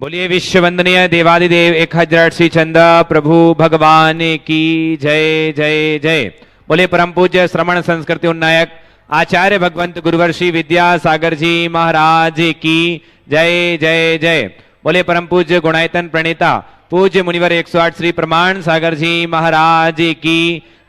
बोलिए विश्व वंदनीय देवादिदेव 1008 श्री चंदा प्रभु भगवान की जय जय जय। बोले परम पूज्य श्रवण संस्कृति उन्नायक आचार्य भगवंत गुरुवर्षि विद्यासागर जी महाराज की जय जय जय। बोले परम पूज्य गुणायतन प्रणेता पूज्य मुनिवर 108 श्री प्रमाण सागर जी महाराज की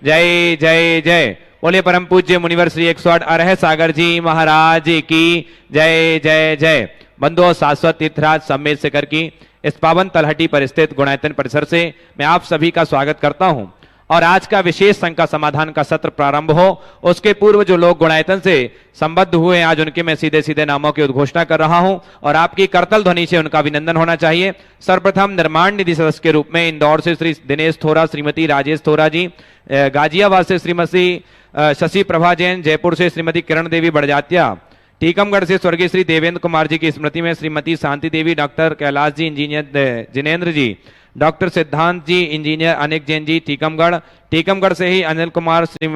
जय जय जय। बोले परम पूज्य मुनिवर श्री 108 अरह सागर जी महाराज की जय जय जय। बंधुओं, शाश्वत तीर्थराज सम्मेद शिखर की इस पावन तलहटी पर स्थित गुणायतन परिसर से मैं आप सभी का स्वागत करता हूं और आज का विशेष शंका समाधान का सत्र प्रारंभ हो उसके पूर्व जो लोग गुणायतन से संबद्ध हुए आज उनके मैं सीधे सीधे नामों की उद्घोषणा कर रहा हूं और आपकी करतल ध्वनि से उनका अभिनंदन होना चाहिए। सर्वप्रथम निर्माण निधि सदस्य के रूप में इंदौर से श्री दिनेश थोरा, श्रीमती राजेश थोरा जी, गाजियाबाद से श्रीमती शशि प्रभा जैन, जयपुर से श्रीमती किरण देवी बड़जात्या, टीकमगढ़ से स्वर्गीय श्री देवेंद्र कुमार जी की स्मृति में श्रीमती शांति देवी, डॉक्टर कैलाश जी इंजीनियर जिनेन्द्र जी, डॉक्टर सिद्धांत जी इंजीनियर अनिक जैन जी टीकमगढ़ से ही अनिल कुमार श्री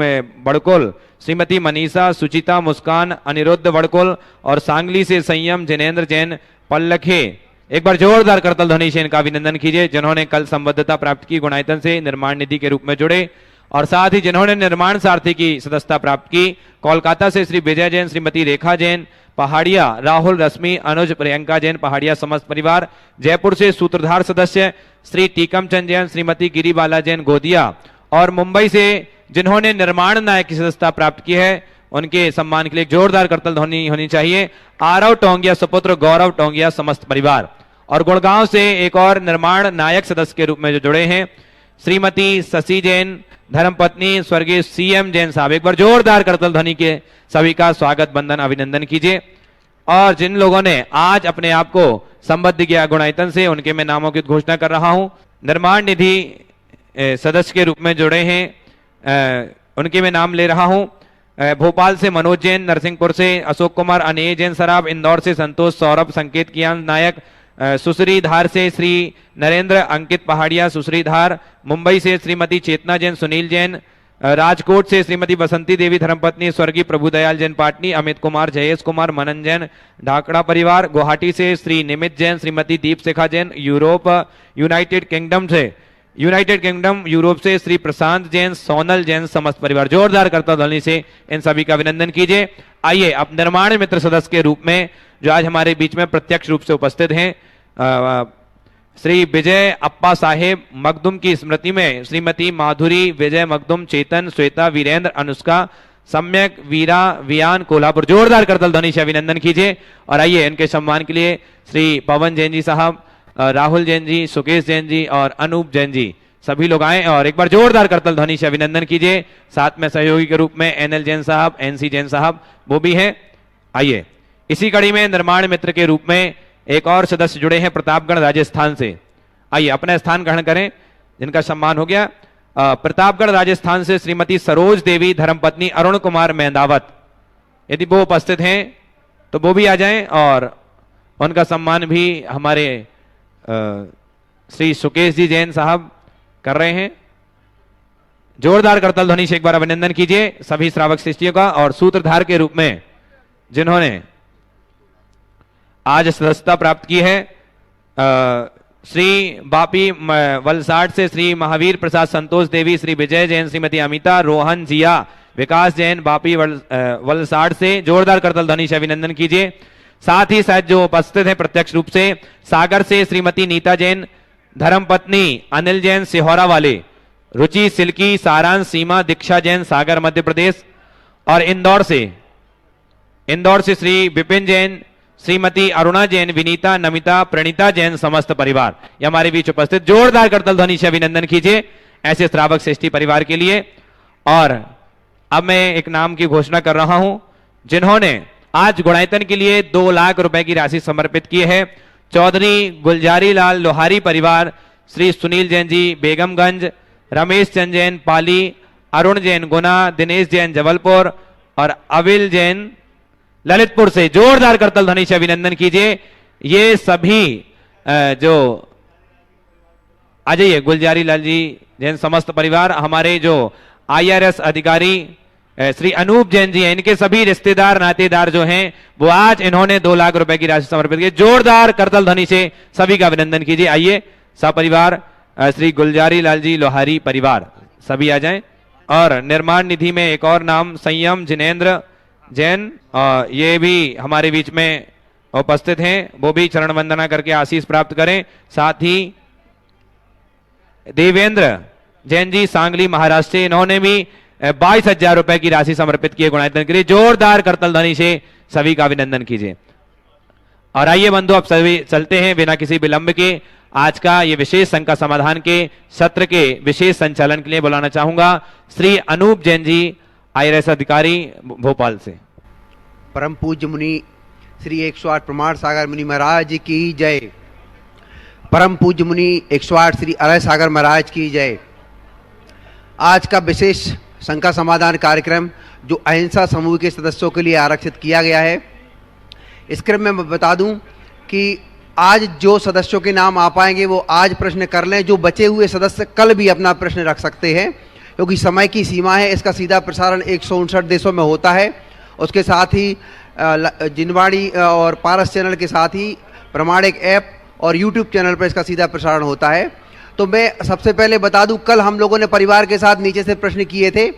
बड़कुल, श्रीमती मनीषा, सुचिता, मुस्कान, अनिरुद्ध बड़कुल और सांगली से संयम जिनेन्द्र जैन पल्लखे। एक बार जोरदार करतल ध्वनि से इनका अभिनंदन कीजिए जिन्होंने कल संबद्धता प्राप्त की, गुणायतन से निर्माण निधि के रूप में जुड़े और साथ ही जिन्होंने निर्माण सारथी की सदस्यता प्राप्त की। कोलकाता से श्री विजय जैन, श्रीमती रेखा जैन पहाड़िया, राहुल, रश्मि, अनुज, प्रियंका जैन पहाड़िया समस्त परिवार। जयपुर से सूत्रधार सदस्य श्री टीकमचंद जैन, श्रीमती गिरिबाला जैन गोदिया और मुंबई से जिन्होंने निर्माण नायक की सदस्यता प्राप्त की है उनके सम्मान के लिए जोरदार करतल ध्वनि होनी चाहिए। आरव टोंगिया सुपुत्र गौरव टोंगिया समस्त परिवार। और गुड़गांव से एक और निर्माण नायक सदस्य के रूप में जो जुड़े हैं श्रीमती शशि जैन, धर्मपत्नी स्वर्गीय सीएम जैन साहब। एक बार जोरदार करतल ध्वनि के सभी का स्वागत बंदन अभिनंदन कीजिए। और जिन लोगों ने आज अपने आप को संबद्ध किया गुणायतन से उनके मैं नामों की घोषणा कर रहा हूं। निर्माण निधि सदस्य के रूप में जुड़े हैं उनके मैं नाम ले रहा हूं। भोपाल से मनोज जैन, नरसिंहपुर से अशोक कुमार, अनेय जैन सराब, इंदौर से संतोष, सौरभ, संकेत कियान नायक, सुसरी धार से श्री नरेंद्र, अंकित पहाड़िया सुसरी धार, मुंबई से श्रीमती चेतना जैन, सुनील जैन, राजकोट से श्रीमती बसंती देवी धर्मपत्नी स्वर्गीय प्रभुदयाल जैन पाटनी, अमित कुमार, जयेश कुमार, मनन जैन ढाकड़ा परिवार। गुवाहाटी से श्री निमित जैन, श्रीमती दीप शिखा जैन, यूनाइटेड किंगडम यूरोप से श्री प्रशांत जैन, सोनल जैन समस्त परिवार। जोरदार करतल ध्वनि से इन सभी का अभिनंदन कीजिए। आइए अब निर्माण मित्र सदस्य के रूप में जो आज हमारे बीच में प्रत्यक्ष रूप से उपस्थित हैं श्री विजय अप्पा साहेब मखदुम की स्मृति में श्रीमती माधुरी, विजय मखदुम, चेतन, श्वेता, वीरेंद्र, अनुष्का, सम्यक, वीरा, वियान कोल्हापुर। जोरदार करतल ध्वनि से अभिनंदन कीजिए। और आइए इनके सम्मान के लिए श्री पवन जैन जी साहब, राहुल जैन जी, सुकेश जैन जी और अनूप जैन जी सभी लोग आए और एक बार जोरदार करतल ध्वनि से अभिनंदन कीजिए। साथ में सहयोगी के रूप में एनएल जैन साहब, एनसी जैन साहब वो भी हैं। आइए इसी कड़ी में निर्माण मित्र के रूप में एक और सदस्य जुड़े हैं प्रतापगढ़ राजस्थान से। आइए अपना स्थान ग्रहण करें जिनका सम्मान हो गया। प्रतापगढ़ राजस्थान से श्रीमती सरोज देवी धर्मपत्नी अरुण कुमार मेहंदावत। यदि वो उपस्थित हैं तो वो भी आ जाएं और उनका सम्मान भी हमारे श्री सुकेश जी जैन साहब कर रहे हैं। जोरदार करतल ध्वनि से एक बार अभिनंदन कीजिए सभी श्रावक शिष्यों का। और सूत्रधार के रूप में जिन्होंने आज सदस्यता प्राप्त की है श्री बापी वलसाड से श्री महावीर प्रसाद, संतोष देवी, श्री विजय जैन, श्रीमती अमिता, रोहन, जिया, विकास जैन बापी वलसाड से। जोरदार करतल ध्वनि से अभिनंदन कीजिए। साथ ही साथ जो उपस्थित है प्रत्यक्ष रूप से सागर से श्रीमती नीता जैन, धर्मपत्नी अनिल जैन सिहोरा वाले, रुचि, सिल्की, सारांश, सीमा, दीक्षा जैन सागर मध्य प्रदेश। और इंदौर से श्री विपिन जैन, श्रीमती अरुणा जैन, विनीता, नमिता, प्रणीता जैन समस्त परिवार ये हमारे बीच उपस्थित। जोरदार करतल ध्वनि से अभिनंदन कीजिए ऐसे श्रावक श्रेष्ठी परिवार के लिए। और अब मैं एक नाम की घोषणा कर रहा हूं जिन्होंने आज गुणायतन के लिए 2 लाख रुपए की राशि समर्पित की है। चौधरी गुलजारी लाल लोहारी परिवार, श्री सुनील जैन जी बेगमगंज, रमेश चंद जैन पाली, अरुण जैन गुना, दिनेश जैन जबलपुर और अविल जैन ललितपुर से। जोरदार करतल ध्वनि से अभिनंदन कीजिए। ये सभी जो आ जाइए गुलजारी लाल जी जैन समस्त परिवार, हमारे जो IRS अधिकारी श्री अनूप जैन जी हैं, इनके सभी रिश्तेदार नातेदार जो हैं वो आज इन्होंने 2 लाख रुपए की राशि समर्पित की। जोरदार करतल ध्वनि से सभी का अभिनंदन कीजिए। आइए सपरिवार श्री गुलजारी लाल जी लोहारी परिवार सभी आ जाएं। और निर्माण निधि में एक और नाम संयम जिनेन्द्र जैन, ये भी हमारे बीच में उपस्थित हैं, वो भी चरण वंदना करके आशीष प्राप्त करें। साथ ही देवेंद्र जैन जी सांगली महाराष्ट्र से, इन्होंने भी 22,000 रुपए की राशि समर्पित की है गुणायतन के लिए। जोरदार करतल ध्वनि से सभी का अभिनंदन कीजिए। और आइए बंधु अब सभी चलते हैं बिना किसी विलंब के आज का ये विशेष शंका समाधान के सत्र के विशेष संचालन के लिए बुलाना चाहूंगा श्री अनूप जैन जी IRS अधिकारी भोपाल से। परम पूज्य मुनि श्री 108 प्रमाण सागर मुनि महाराज जी की जय। परम पूज्य मुनि 108 श्री अरय सागर महाराज की जय। आज का विशेष शंका समाधान कार्यक्रम जो अहिंसा समूह के सदस्यों के लिए आरक्षित किया गया है, इस क्रम में मैं बता दूं कि आज जो सदस्यों के नाम आ पाएंगे वो आज प्रश्न कर लें। जो बचे हुए सदस्य कल भी अपना प्रश्न रख सकते हैं क्योंकि समय की सीमा है। इसका सीधा प्रसारण 159 देशों में होता है। उसके साथ ही जिनवाणी और पारस चैनल के साथ ही प्रमाणिक ऐप और YouTube चैनल पर इसका सीधा प्रसारण होता है। तो मैं सबसे पहले बता दूं, कल हम लोगों ने परिवार के साथ नीचे से प्रश्न किए थे।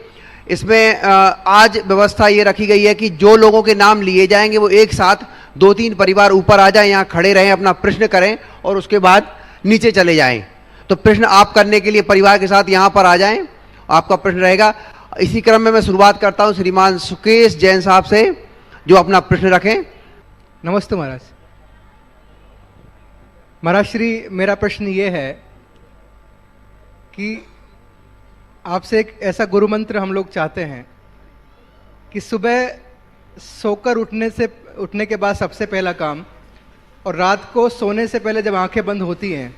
इसमें आज व्यवस्था ये रखी गई है कि जो लोगों के नाम लिए जाएंगे वो एक साथ 2-3 परिवार ऊपर आ जाएं, यहाँ खड़े रहें, अपना प्रश्न करें और उसके बाद नीचे चले जाएं। तो प्रश्न आप करने के लिए परिवार के साथ यहाँ पर आ जाएं, आपका प्रश्न रहेगा। इसी क्रम में मैं शुरुआत करता हूँ श्रीमान सुकेश जैन साहब से, जो अपना प्रश्न रखें। नमस्ते महाराज। महाराज श्री, मेरा प्रश्न ये है कि आपसे एक ऐसा गुरु मंत्र हम लोग चाहते हैं कि सुबह सोकर उठने के बाद सबसे पहला काम और रात को सोने से पहले जब आंखें बंद होती हैं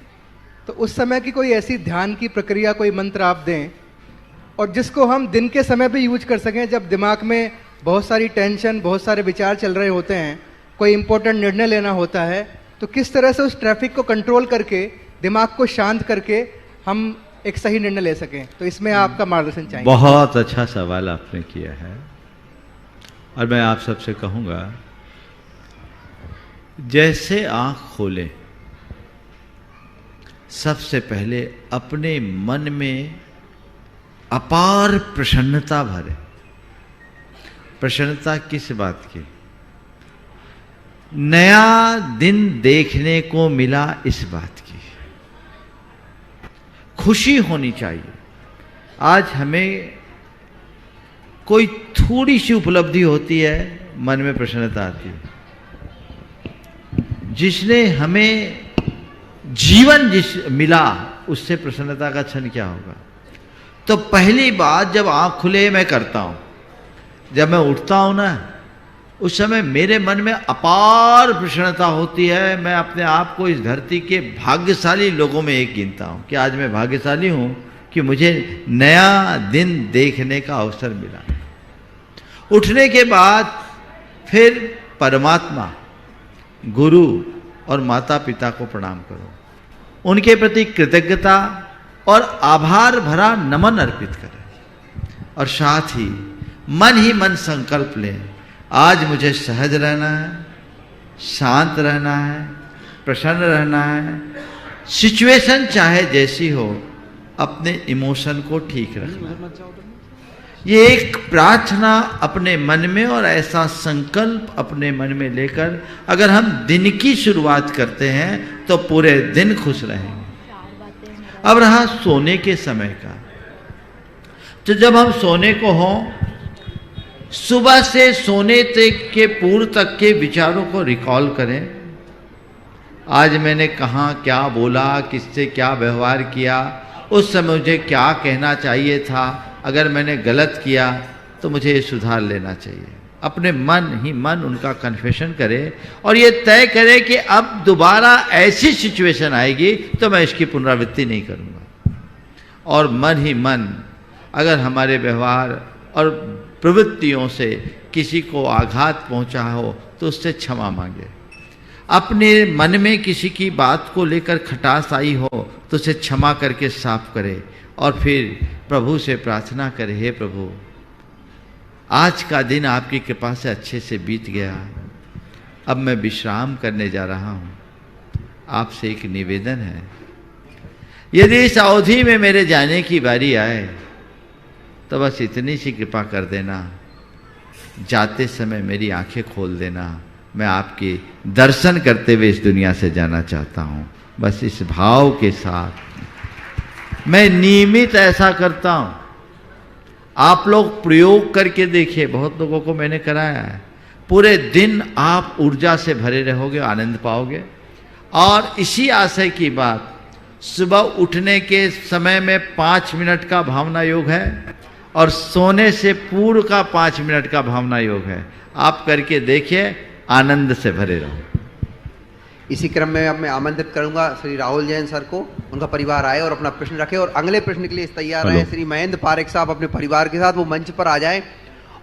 तो उस समय की कोई ऐसी ध्यान की प्रक्रिया, कोई मंत्र आप दें और जिसको हम दिन के समय भी यूज कर सकें जब दिमाग में बहुत सारी टेंशन, बहुत सारे विचार चल रहे होते हैं, कोई इंपॉर्टेंट निर्णय लेना होता है, तो किस तरह से उस ट्रैफिक को कंट्रोल करके, दिमाग को शांत करके हम एक सही निर्णय ले सकें। तो इसमें आपका मार्गदर्शन चाहिए। बहुत अच्छा सवाल आपने किया है और मैं आप सबसे कहूंगा, जैसे आंख खोलें सबसे पहले अपने मन में अपार प्रसन्नता भरे। प्रसन्नता किस बात की? नया दिन देखने को मिला इस बात की खुशी होनी चाहिए। आज हमें कोई थोड़ी सी उपलब्धि होती है, मन में प्रसन्नता आती है। जिसने हमें जीवन मिला उससे प्रसन्नता का क्षण क्या होगा? तो पहली बात जब आंख खुले मैं करता हूं, जब मैं उठता हूं ना, उस समय मेरे मन में अपार प्रसन्नता होती है। मैं अपने आप को इस धरती के भाग्यशाली लोगों में एक गिनता हूं कि आज मैं भाग्यशाली हूं कि मुझे नया दिन देखने का अवसर मिला। उठने के बाद फिर परमात्मा, गुरु और माता पिता को प्रणाम करो, उनके प्रति कृतज्ञता और आभार भरा नमन अर्पित करें और साथ ही मन संकल्प लें, आज मुझे सहज रहना है, शांत रहना है, प्रसन्न रहना है। सिचुएशन चाहे जैसी हो, अपने इमोशन को ठीक रखना है। ये एक प्रार्थना अपने मन में और ऐसा संकल्प अपने मन में लेकर अगर हम दिन की शुरुआत करते हैं तो पूरे दिन खुश रहेंगे। अब रहा सोने के समय का, तो जब हम सोने को हों, सुबह से सोने तक के पूर्व तक के विचारों को रिकॉल करें। आज मैंने कहाँ क्या बोला, किससे क्या व्यवहार किया, उस समय मुझे क्या कहना चाहिए था, अगर मैंने गलत किया तो मुझे ये सुधार लेना चाहिए। अपने मन उनका कन्फेशन करे और ये तय करे कि अब दोबारा ऐसी सिचुएशन आएगी तो मैं इसकी पुनरावृत्ति नहीं करूँगा। और मन अगर हमारे व्यवहार और प्रवृत्तियों से किसी को आघात पहुंचा हो तो उससे क्षमा मांगे। अपने मन में किसी की बात को लेकर खटास आई हो तो उसे क्षमा करके साफ करे और फिर प्रभु से प्रार्थना करे, हे प्रभु आज का दिन आपकी कृपा से अच्छे से बीत गया। अब मैं विश्राम करने जा रहा हूं। आपसे एक निवेदन है, यदि इस अवधि में मेरे जाने की बारी आए तो बस इतनी सी कृपा कर देना, जाते समय मेरी आंखें खोल देना। मैं आपके दर्शन करते हुए इस दुनिया से जाना चाहता हूं। बस इस भाव के साथ मैं नियमित ऐसा करता हूं। आप लोग प्रयोग करके देखिए, बहुत लोगों को मैंने कराया है। पूरे दिन आप ऊर्जा से भरे रहोगे, आनंद पाओगे। और इसी आशय की बात, सुबह उठने के समय में 5 मिनट का भावना योग है और सोने से पूर्व का 5 मिनट का भावना योग है। आप करके देखिए, आनंद से भरे रहो। इसी क्रम में अब मैं आमंत्रित करूंगा श्री राहुल जैन सर को, उनका परिवार आए और अपना प्रश्न रखे। और अगले प्रश्न के लिए तैयार रहे श्री महेंद्र पारेख साहब अपने परिवार के साथ, वो मंच पर आ जाए।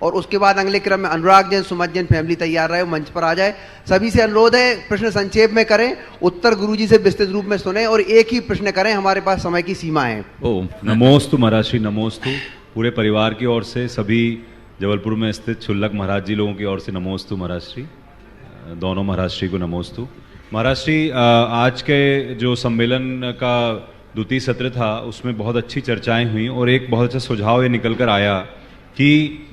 और उसके बाद अगले क्रम में अनुराग जैन, सुमत जैन फैमिली तैयार रहे, वो मंच पर आ जाए। सभी से अनुरोध है, प्रश्न संक्षेप में करें, उत्तर गुरुजी से विस्तृत रूप में सुने और एक ही प्रश्न करें, हमारे पास समय की सीमा है। ओ नमोस्तु महाराज श्री, नमोस्तु। पूरे परिवार की ओर से, सभी जबलपुर में स्थित क्षुल्लक महाराज जी लोगों की ओर से नमोस्तु महाराज श्री। दोनों महाराज श्री को नमोस्तु। महाराज श्री, आज के जो सम्मेलन का द्वितीय सत्र था उसमें बहुत अच्छी चर्चाएं हुई और एक बहुत अच्छा सुझाव ये निकल कर आया कि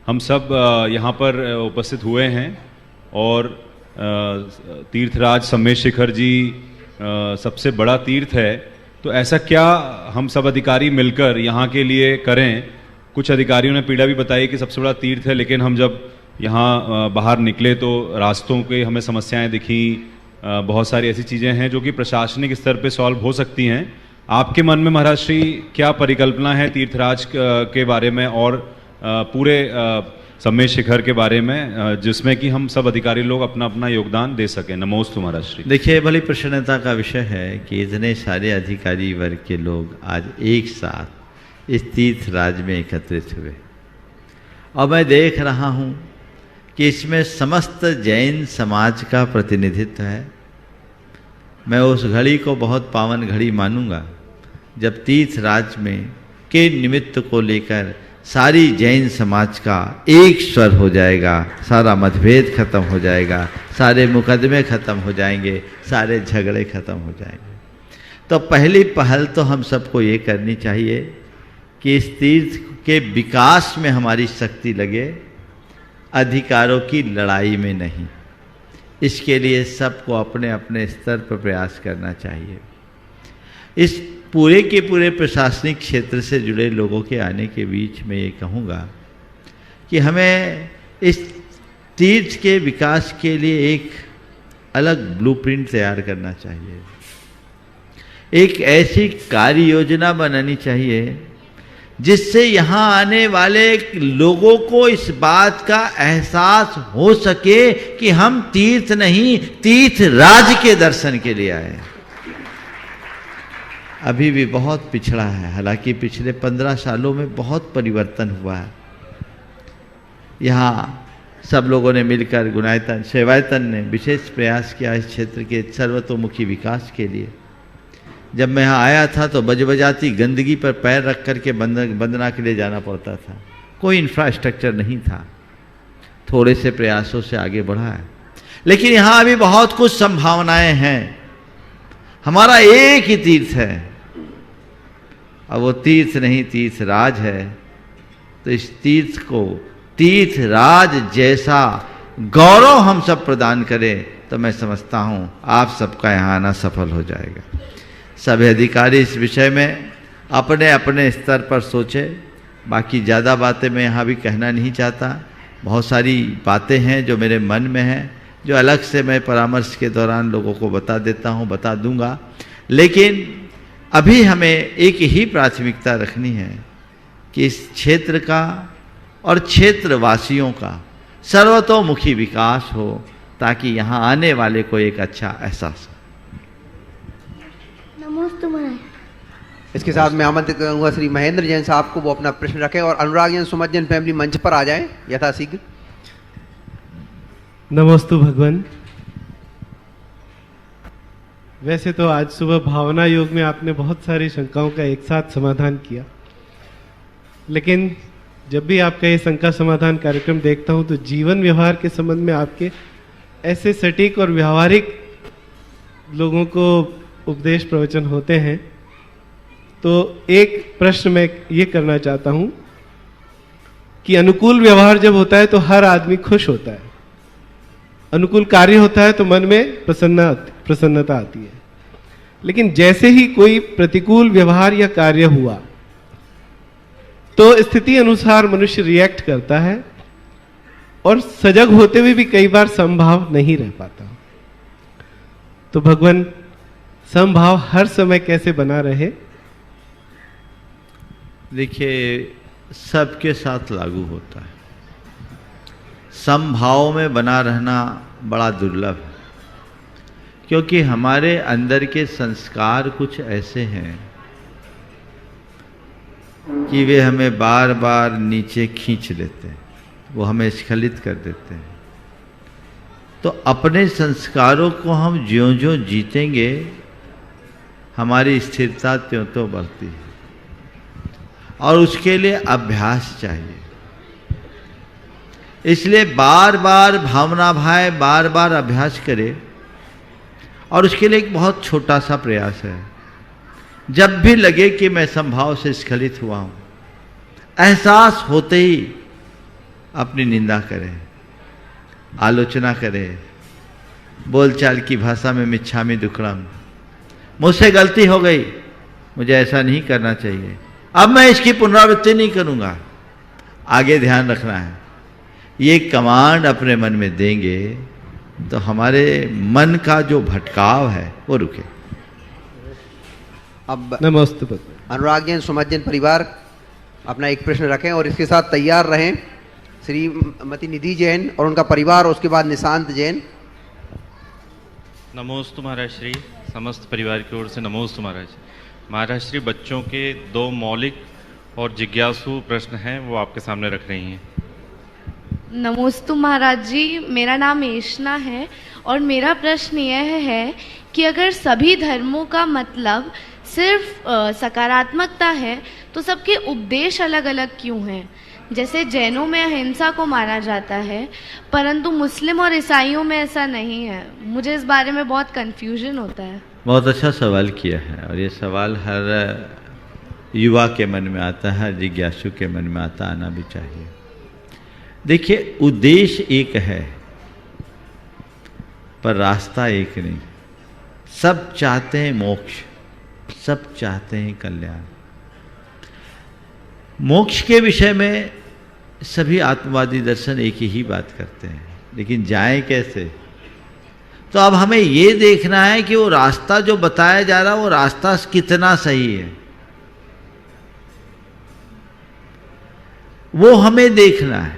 हम सब यहाँ पर उपस्थित हुए हैं और तीर्थराज सम्मेद शिखर जी सबसे बड़ा तीर्थ है, तो ऐसा क्या हम सब अधिकारी मिलकर यहाँ के लिए करें। कुछ अधिकारियों ने पीड़ा भी बताई कि सबसे बड़ा तीर्थ है, लेकिन हम जब यहाँ बाहर निकले तो रास्तों के हमें समस्याएं दिखी। बहुत सारी ऐसी चीज़ें हैं जो कि प्रशासनिक स्तर पे सॉल्व हो सकती हैं। आपके मन में महाराज श्री क्या परिकल्पना है तीर्थराज के बारे में और पूरे सम्मेद शिखर के बारे में, जिसमें कि हम सब अधिकारी लोग अपना अपना योगदान दे सकें। नमोस्तु महाराज श्री। देखिए, बड़ी प्रसन्नता का विषय है कि इतने सारे अधिकारी वर्ग के लोग आज एक साथ इस तीर्थराज में एकत्रित हुए और मैं देख रहा हूँ कि इसमें समस्त जैन समाज का प्रतिनिधित्व है। मैं उस घड़ी को बहुत पावन घड़ी मानूंगा जब तीर्थराज में के निमित्त को लेकर सारी जैन समाज का एक स्वर हो जाएगा, सारा मतभेद खत्म हो जाएगा, सारे मुकदमे खत्म हो जाएंगे, सारे झगड़े खत्म हो जाएंगे। तो पहली पहल तो हम सबको ये करनी चाहिए कि इस तीर्थ के विकास में हमारी शक्ति लगे, अधिकारों की लड़ाई में नहीं। इसके लिए सबको अपने अपने स्तर पर प्रयास करना चाहिए। इस पूरे के पूरे प्रशासनिक क्षेत्र से जुड़े लोगों के आने के बीच में ये कहूँगा कि हमें इस तीर्थ के विकास के लिए एक अलग ब्लूप्रिंट तैयार करना चाहिए। एक ऐसी कार्य योजना बनानी चाहिए जिससे यहाँ आने वाले लोगों को इस बात का एहसास हो सके कि हम तीर्थ नहीं, तीर्थ राज के दर्शन के लिए आए। अभी भी बहुत पिछड़ा है, हालांकि पिछले 15 सालों में बहुत परिवर्तन हुआ है। यहाँ सब लोगों ने मिलकर गुणायतन सेवायतन ने विशेष प्रयास किया इस क्षेत्र के सर्वतोमुखी विकास के लिए। जब मैं यहाँ आया था तो बजबजाती गंदगी पर पैर रख करके वंदना के लिए जाना पड़ता था। कोई इंफ्रास्ट्रक्चर नहीं था। थोड़े से प्रयासों से आगे बढ़ा है, लेकिन यहाँ अभी बहुत कुछ संभावनाएं हैं। हमारा एक ही तीर्थ है, अब वो तीर्थ नहीं तीर्थ राज है। तो इस तीर्थ को तीर्थ राज जैसा गौरव हम सब प्रदान करें तो मैं समझता हूँ आप सबका यहाँ आना सफल हो जाएगा। सभी अधिकारी इस विषय में अपने अपने स्तर पर सोचे। बाकी ज़्यादा बातें मैं यहाँ भी कहना नहीं चाहता। बहुत सारी बातें हैं जो मेरे मन में हैं, जो अलग से मैं परामर्श के दौरान लोगों को बता देता हूँ, बता दूंगा। लेकिन अभी हमें एक ही प्राथमिकता रखनी है कि इस क्षेत्र का और क्षेत्रवासियों का सर्वतोमुखी विकास हो, ताकि यहाँ आने वाले को एक अच्छा एहसास हो। इसके साथ मैं आमंत्रित करूंगा श्री महेंद्र जैन साहब को, वो अपना प्रश्न रखें और अनुराग जैन, सुमत जैन फैमिली मंच पर आ जाएं यथाशीघ्र। नमोस्तु भगवान। वैसे तो आज सुबह भावना योग में आपने बहुत सारी शंकाओं का एक साथ समाधान किया, लेकिन जब भी आपका ये शंका समाधान कार्यक्रम देखता हूँ तो जीवन व्यवहार के संबंध में आपके ऐसे सटीक और व्यवहारिक लोगों को उपदेश प्रवचन होते हैं। तो एक प्रश्न मैं ये करना चाहता हूँ कि अनुकूल व्यवहार जब होता है तो हर आदमी खुश होता है, अनुकूल कार्य होता है तो मन में प्रसन्नता आती है। लेकिन जैसे ही कोई प्रतिकूल व्यवहार या कार्य हुआ तो स्थिति अनुसार मनुष्य रिएक्ट करता है और सजग होते हुए भी कई बार समभाव नहीं रह पाता। तो भगवान समभाव हर समय कैसे बना रहे? देखिए, सबके साथ लागू होता है। समभाव में बना रहना बड़ा दुर्लभ है, क्योंकि हमारे अंदर के संस्कार कुछ ऐसे हैं कि वे हमें बार बार नीचे खींच लेते हैं, वो हमें स्खलित कर देते हैं। तो अपने संस्कारों को हम ज्यों ज्यों जीतेंगे हमारी स्थिरता त्यों तो बढ़ती है, और उसके लिए अभ्यास चाहिए। इसलिए बार बार भावना भाई बार बार अभ्यास करें, और उसके लिए एक बहुत छोटा सा प्रयास है। जब भी लगे कि मैं संभाव से स्खलित हुआ हूं, एहसास होते ही अपनी निंदा करें, आलोचना करें, बोलचाल की भाषा में मिच्छामि दुक्कडम, मुझसे गलती हो गई, मुझे ऐसा नहीं करना चाहिए, अब मैं इसकी पुनरावृत्ति नहीं करूंगा, आगे ध्यान रखना है। ये कमांड अपने मन में देंगे तो हमारे मन का जो भटकाव है वो रुके। अब नमस्ते भगवान। अनुराग जैन सुमत जैन परिवार अपना एक प्रश्न रखें और इसके साथ तैयार रहें। श्रीमती निधि जैन और उनका परिवार, और उसके बाद निशांत जैन। नमोस्तु महाराज श्री, समस्त परिवार की ओर से नमोस्तु महाराज। महाराज श्री, बच्चों के 2 मौलिक और जिज्ञासु प्रश्न हैं, वो आपके सामने रख रही हैं। नमोस्तु महाराज जी, मेरा नाम एशना है और मेरा प्रश्न यह है कि अगर सभी धर्मों का मतलब सिर्फ सकारात्मकता है तो सबके उपदेश अलग अलग क्यों हैं? जैसे जैनों में अहिंसा को माना जाता है, परंतु मुस्लिम और ईसाइयों में ऐसा नहीं है। मुझे इस बारे में बहुत कन्फ्यूजन होता है। बहुत अच्छा सवाल किया है, और ये सवाल हर युवा के मन में आता है, हर जिज्ञासु के मन में आता, आना भी चाहिए। देखिए, उद्देश्य एक है पर रास्ता एक नहीं। सब चाहते हैं मोक्ष, सब चाहते हैं कल्याण। मोक्ष के विषय में सभी आत्मवादी दर्शन एक ही बात करते हैं, लेकिन जाएं कैसे? तो अब हमें ये देखना है कि वो रास्ता जो बताया जा रहा है वो रास्ता कितना सही है, वो हमें देखना है।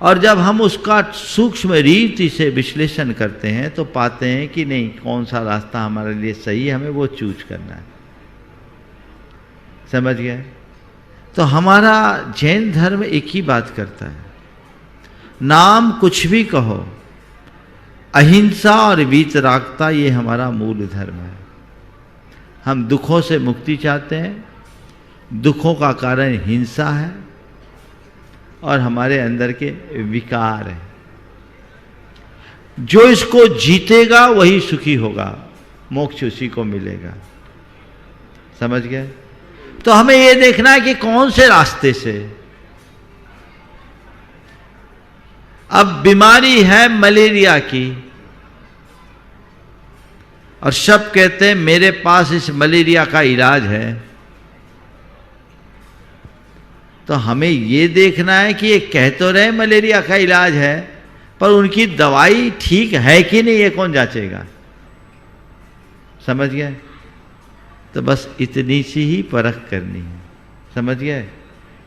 और जब हम उसका सूक्ष्म रीति से विश्लेषण करते हैं तो पाते हैं कि नहीं, कौन सा रास्ता हमारे लिए सही है, हमें वो चूज करना है। समझ गए? तो हमारा जैन धर्म एक ही बात करता है, नाम कुछ भी कहो, अहिंसा और वीतरागता ये हमारा मूल धर्म है। हम दुखों से मुक्ति चाहते हैं, दुखों का कारण हिंसा है और हमारे अंदर के विकार है। जो इसको जीतेगा वही सुखी होगा, मोक्ष उसी को मिलेगा। समझ गए? तो हमें यह देखना है कि कौन से रास्ते से। अब बीमारी है मलेरिया की, और सब कहते हैं मेरे पास इस मलेरिया का इलाज है। तो हमें ये देखना है कि ये कह तो रहे मलेरिया का इलाज है, पर उनकी दवाई ठीक है कि नहीं, ये कौन जांचेगा? समझ गए? तो बस इतनी सी ही परख करनी है। समझ गए?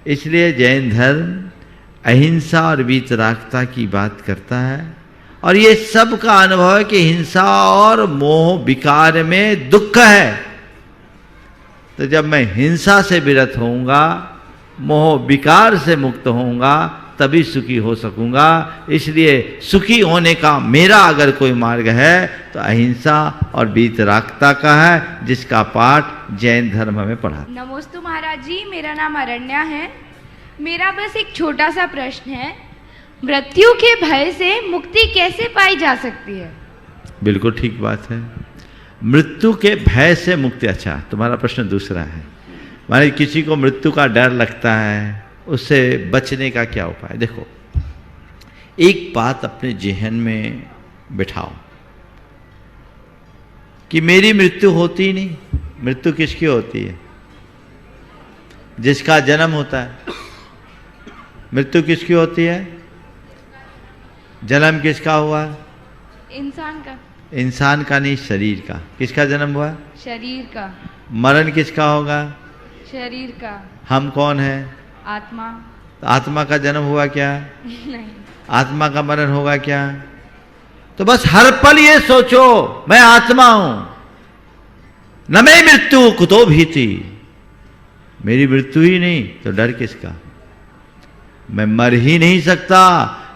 इसलिए जैन धर्म अहिंसा और वीतरागता की बात करता है, और ये सब का अनुभव है कि हिंसा और मोह विकार में दुख है। तो जब मैं हिंसा से विरत होऊंगा, मोह विकार से मुक्त होऊंगा, तभी सुखी हो सकूंगा। इसलिए सुखी होने का मेरा अगर कोई मार्ग है तो अहिंसा और वीतरागता का है, जिसका पाठ जैन धर्म में पढ़ा। नमोस्तु महाराज जी, मेरा नाम अरण्या है। मेरा बस एक छोटा सा प्रश्न है, मृत्यु के भय से मुक्ति कैसे पाई जा सकती है? बिल्कुल ठीक बात है। मृत्यु के भय से मुक्ति। अच्छा, तुम्हारा प्रश्न दूसरा है, माने किसी को मृत्यु का डर लगता है, उससे बचने का क्या उपाय? देखो, एक बात अपने जेहन में बिठाओ कि मेरी मृत्यु होती नहीं। मृत्यु किसकी होती है? जिसका जन्म होता है। मृत्यु किसकी होती है? जन्म किसका हुआ? इंसान का। इंसान का नहीं, शरीर का। किसका जन्म हुआ? शरीर का। मरण किसका होगा? शरीर का। हम कौन है? आत्मा। तो आत्मा का जन्म हुआ क्या? नहीं। आत्मा का मरण होगा क्या? तो बस हर पल ये सोचो, मैं आत्मा हूं, न मैं मृत्यु कुतो भीति। मेरी मृत्यु ही नहीं तो डर किसका? मैं मर ही नहीं सकता,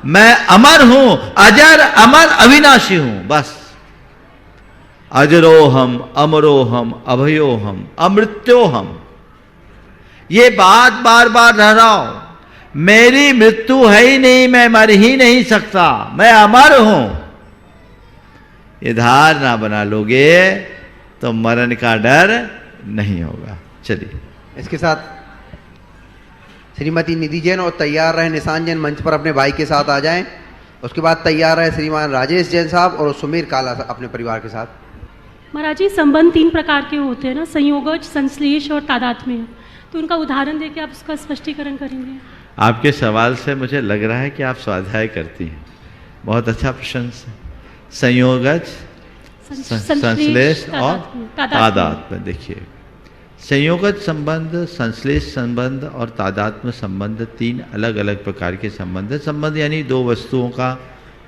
मैं अमर हूं, अजर अमर अविनाशी हूं। बस अजरोहम अमरोहम अभयोहम अमृत्योहम, ये बात बार बार दोहराओ। मेरी मृत्यु है ही नहीं, मैं मर ही नहीं सकता, मैं अमर हूं। ये धारणा बना लोगे तो मरण का डर नहीं होगा। चलिए, इसके साथ श्रीमती निधि जैन और तैयार रहे निशान जैन मंच पर अपने भाई के साथ आ जाएं। उसके बाद तैयार रहे श्रीमान राजेश जैन साहब और सुमीर काला अपने परिवार के साथ। महाराज जी, संबंध 3 प्रकार के होते हैं ना, संयोगज, संश्लेष और तादात्म्य। तो उनका उदाहरण देके आप उसका स्पष्टीकरण करेंगे? आपके सवाल से मुझे लग रहा है कि आप स्वाध्याय करती हैं। बहुत अच्छा प्रश्न है। संयोगज, संश्लेष और तादात्म्य। देखिए, संयोगज संबंध, संश्लेष संबंध और तादात्म्य संबंध 3 अलग अलग प्रकार के संबंध है। संबंध यानी 2 वस्तुओं का,